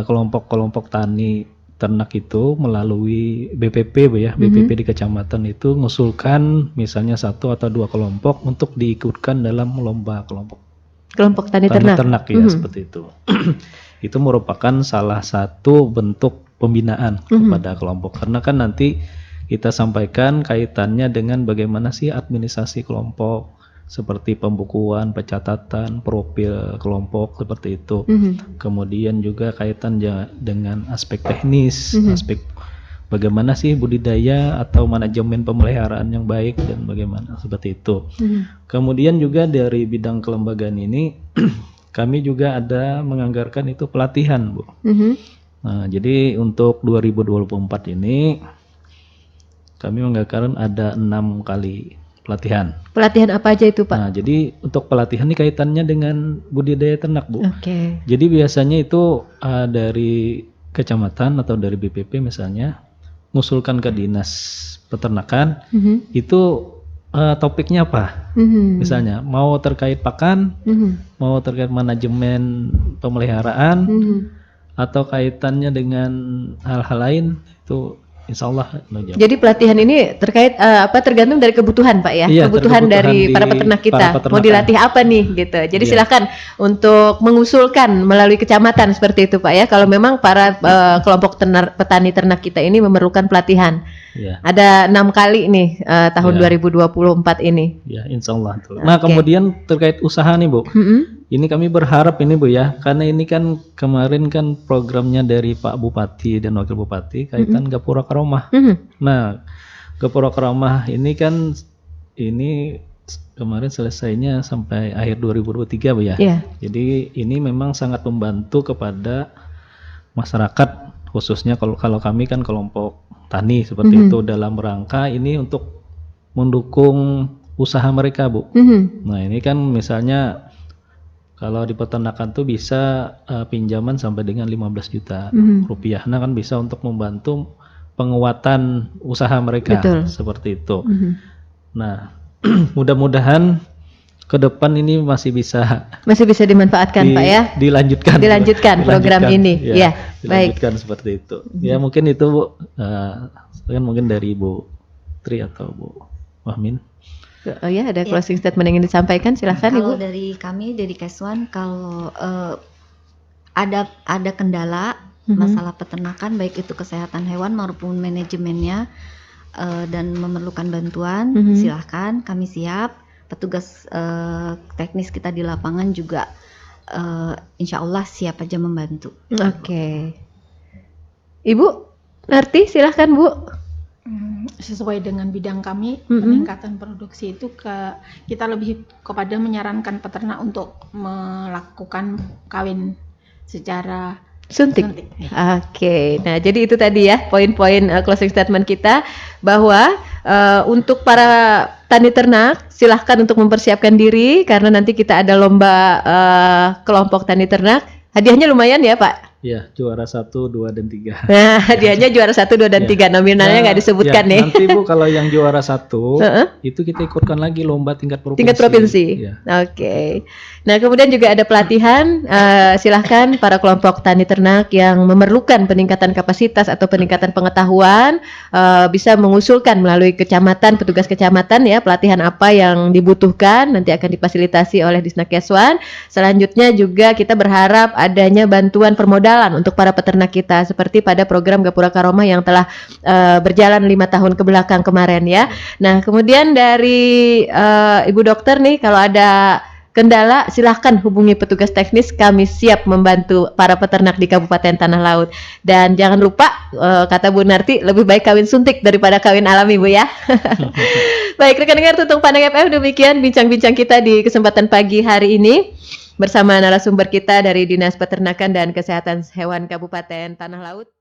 kelompok-kelompok tani ternak itu melalui BPP Bu ya, BPP di kecamatan itu mengusulkan misalnya 1 atau 2 kelompok untuk diikutkan dalam lomba kelompok tani ternak ya, seperti itu. Itu merupakan salah satu bentuk pembinaan kepada kelompok, karena kan nanti kita sampaikan kaitannya dengan bagaimana sih administrasi kelompok, seperti pembukuan, pencatatan, profil kelompok seperti itu. Kemudian juga kaitan dengan aspek teknis, aspek bagaimana sih budidaya atau manajemen pemeliharaan yang baik dan bagaimana seperti itu. Kemudian juga dari bidang kelembagaan ini kami juga ada menganggarkan itu pelatihan Bu. Nah, jadi untuk 2024 ini kami menganggarkan ada 6 kali pelatihan. Pelatihan apa aja itu Pak? Nah, jadi untuk pelatihan ini kaitannya dengan budidaya ternak Bu. Jadi biasanya itu dari kecamatan atau dari BPP misalnya mengusulkan ke dinas peternakan, itu topiknya apa? Misalnya mau terkait pakan, mau terkait manajemen pemeliharaan, atau kaitannya dengan hal-hal lain, insya Allah najab. Jadi pelatihan ini terkait tergantung dari kebutuhan Pak ya, Iya, kebutuhan dari di para peternak kita. para peternak. Mau dilatih apa nih gitu. Jadi Iya. silakan untuk mengusulkan melalui kecamatan seperti itu Pak ya. Kalau memang para kelompok petani ternak kita ini memerlukan pelatihan. Iya. Ada 6 kali nih tahun Iya. 2024 ini. Ya, insya Allah. Nah, Oke. kemudian terkait usaha nih Bu, Mm-mm. ini kami berharap ini Bu ya, karena ini kan kemarin kan programnya dari Pak Bupati dan Wakil Bupati kaitan Gapura Karomah. Mhm. Nah, Gapura Karomah ini kan ini kemarin selesainya sampai akhir 2023 Bu ya. Iya. Jadi ini memang sangat membantu kepada masyarakat, khususnya kalau kami kan kelompok tani seperti itu, dalam rangka ini untuk mendukung usaha mereka Bu. Mhm. Nah ini kan misalnya kalau di peternakan tuh bisa pinjaman sampai dengan 15 juta rupiah. Nah kan bisa untuk membantu penguatan usaha mereka. Betul. Seperti itu. Mhm. Nah mudah-mudahan ke depan ini masih bisa Masih bisa dimanfaatkan Pak ya. dilanjutkan program ini. Ya, baik. dilanjutkan seperti itu. Ya mungkin itu Bu, kan mungkin dari Bu Tri atau Bu Wahmin. Oh ya, ada closing statement yang ingin disampaikan, silahkan Kalau Ibu. dari kami dari Keswan, kalau ada kendala masalah peternakan, baik itu kesehatan hewan maupun manajemennya, dan memerlukan bantuan, silahkan kami siap. Petugas teknis kita di lapangan juga insya Allah siap aja membantu. Oke. Ibu Narti, silahkan Bu. Sesuai dengan bidang kami, peningkatan produksi itu kita lebih kepada menyarankan peternak untuk melakukan kawin secara Suntik. Oke. Nah, jadi itu tadi ya poin-poin closing statement kita bahwa untuk para tani ternak silahkan untuk mempersiapkan diri karena nanti kita ada lomba kelompok tani ternak. Hadiahnya lumayan ya Pak. Ya, juara 1, 2, dan 3. Nah, hadiahnya juara 1, 2, dan 3. Nominalnya nggak disebutkan nih. Nanti Bu kalau yang juara 1 itu kita ikutkan lagi lomba tingkat provinsi. Tingkat provinsi. Ya. Oke. Nah, kemudian juga ada pelatihan. Silahkan para kelompok tani ternak yang memerlukan peningkatan kapasitas atau peningkatan pengetahuan bisa mengusulkan melalui kecamatan, petugas kecamatan ya, pelatihan apa yang dibutuhkan nanti akan difasilitasi oleh Disnakeswan. Selanjutnya juga kita berharap adanya bantuan permodalan untuk para peternak kita seperti pada program Gapura Karomah yang telah berjalan 5 tahun ke belakang kemarin ya. Nah, kemudian dari Ibu Dokter nih kalau ada kendala silahkan hubungi petugas teknis, kami siap membantu para peternak di Kabupaten Tanah Laut. Dan jangan lupa kata Bu Narti lebih baik kawin suntik daripada kawin alami Bu ya. Baik rekan dengar Tutung Pandang FM, demikian bincang-bincang kita di kesempatan pagi hari ini bersama narasumber kita dari Dinas Peternakan dan Kesehatan Hewan Kabupaten Tanah Laut.